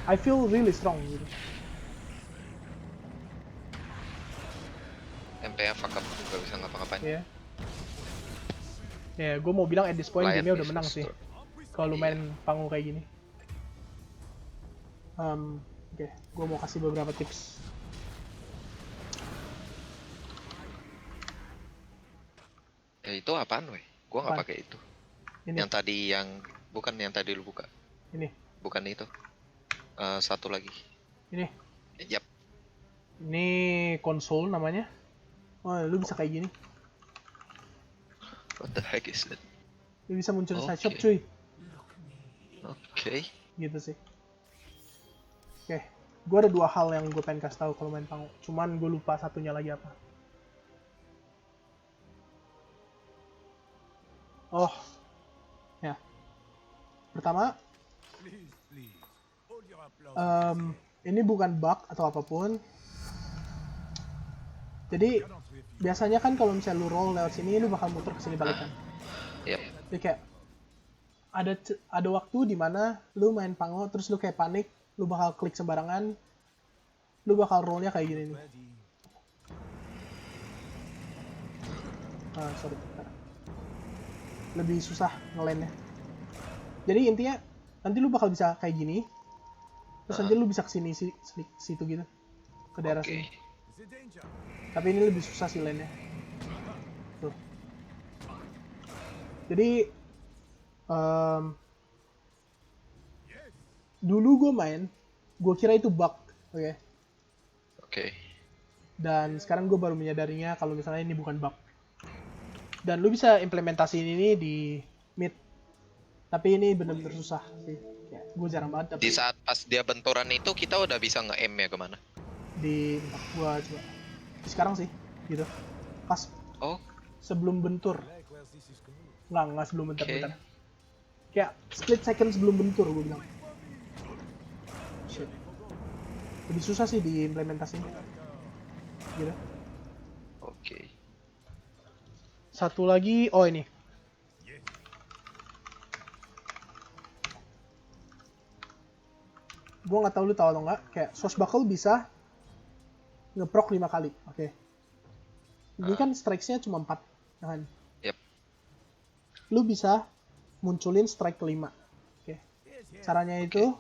I feel really strong gitu. MPF fuck up, gak bisa ngapa-ngapain. Ya. Ya, gue mau bilang at this point Lion game-nya udah is menang just- sih. Kalau lu Iya. main panggung kayak gini. Oke, gue mau kasih beberapa tips. Ya itu apaan weh? Gua nggak Apaan? pakai itu. Ini, Yang tadi bukan yang tadi lu buka. ini, Bukan itu. Satu lagi. ini. Yap. Ini konsol namanya. Oh, lu bisa kayak gini. What the heck is that? Lu bisa muncul side shop Oke. cuy. Oke. Gitu sih. Oke, gue ada 2 hal yang gue pengen kasih tahu kalau main panggung. Cuman gue lupa satunya lagi apa. Oh, ya. Pertama, Please, please. Hold your applause. ini bukan bug atau apapun. Jadi Cannot refuse. biasanya kan kalau misalnya lu roll lewat sini, lu bakal muter ke sini balik kan. Yap. Jadi kayak ada waktu di mana lu main pango terus lu kayak panik, lu bakal klik sembarangan, lu bakal rollnya kayak gini nih. Ready. Sorry. Lebih susah ngelandnya. Jadi intinya nanti lu bakal bisa kayak gini, terus nanti lu bisa kesini situ gitu, ke daerah Oke. sini. Is it danger? Tapi ini lebih susah sih landnya. Tuh. Jadi dulu gue main, gue kira itu bug, oke? Oke. Dan sekarang gue baru menyadarinya kalau misalnya ini bukan bug. Dan lu bisa implementasiin ini di mid. Tapi ini bener-bener susah sih. Ya, gue jarang banget Di tapi saat pas dia benturan itu kita udah bisa nge-aim ya kemana? di bentar, gue coba. Sekarang sih, gitu. Pas Oh, sebelum bentur. Like where this is going. Nggak sebelum bentur, Oke. bentar. Kayak split second sebelum bentur gue bilang. Shit. Lebih susah sih diimplementasinya. Gitu. oke. Satu lagi, oh ini. Gue nggak tahu lu tahu atau nggak, kayak Swashbuckle bisa ngeproc 5 kali, oke. Ini kan strikes-nya cuma 4, ya kan? Yap. Lu bisa munculin strike kelima, oke. Caranya itu,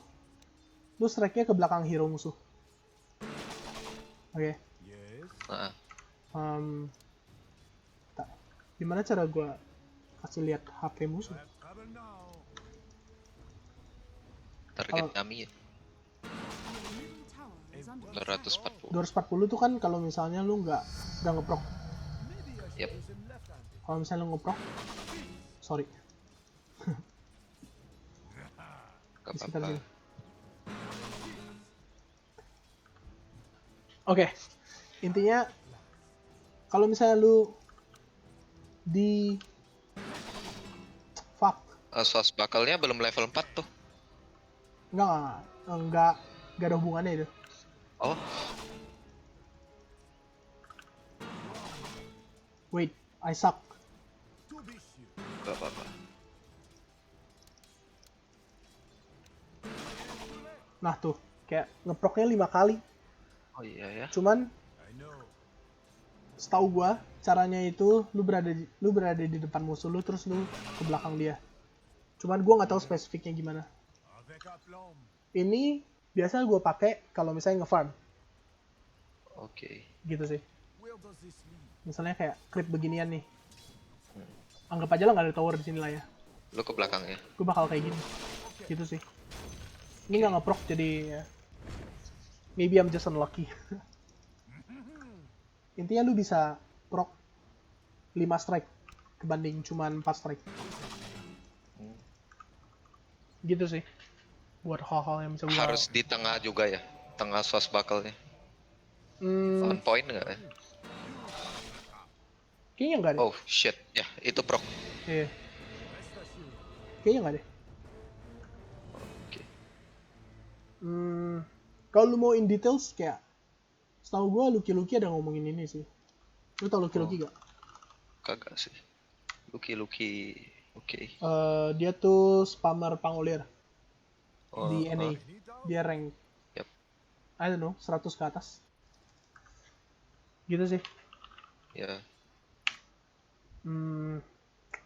lu strike-nya ke belakang hero musuh. Oke. Yes. Nah, Gimana cara gue kasih lihat HP musuh? I have trouble now. target Kalau- kami ya. Your middle tower is under 240. 240 tuh kan kalau misalnya lu nggak ngeproc. Maybe I should Yep. use him left-handed. Kalau misalnya lu ngeproc, sorry, Gak di sekitar apa-apa. sini. Oke, intinya kalau misalnya lu di fuck, Swashbuckle-nya belum level 4 tuh. enggak ada hubungannya itu. Oh, Wait, I suck. To be sure. gak apa-apa. Nah tuh, kayak ngeprocnya 5 kali. Oh iya ya. Cuman I know. setahu gua caranya itu lu berada di depan musuh lu terus lu ke belakang dia. Cuman gua nggak tahu spesifiknya gimana. Avec aplomb. Ini biasa gua pakai kalau misalnya nge-farm Oke. gitu sih. Where does this lead? Misalnya kayak creep beginian nih. Anggap aja lah nggak ada tower di sini lah ya. Lu ke belakang ya. Gue bakal kayak gini. Gitu sih. Ini nggak nge-proc jadi ya. Maybe I'm just unlucky. Intinya lu bisa proc 5 strike kebanding cuman 4 strike. Gitu sih. Buat hal-hal yang bisa gua... Harus di tengah juga ya. Tengah Swashbuckle-nya. On point nggak ya? Kayaknya nggak deh. Oh shit. Ya, itu proc. Iya. Kayaknya nggak deh. Kalau lu mau in details kayak, setahu gue Lucky ada ngomongin ini sih. Lu tau Lucky gak? Kagak sih. Lucky. Oke. Dia tuh spammer pangolir Oh, di NA. Finito? Dia rank, Yap. I don't know, 100 ke atas. Gitu sih. Ya.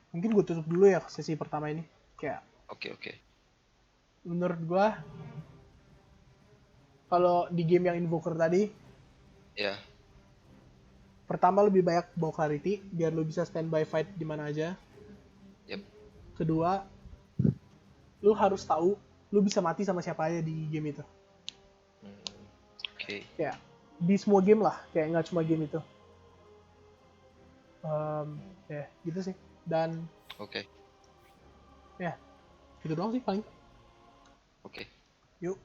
Mungkin gue tutup dulu ya sesi pertama ini. Kayak Oke. menurut gue, kalau di game yang Invoker tadi, Ya. pertama lebih banyak bawa clarity biar lu bisa standby fight di mana aja. Yap. Kedua, lu harus tahu lu bisa mati sama siapa aja di game itu. Oke. Kayak di semua game lah, kayak nggak cuma game itu. Ya gitu sih. Dan Oke. ya gitu doang sih paling. Oke. Yuk.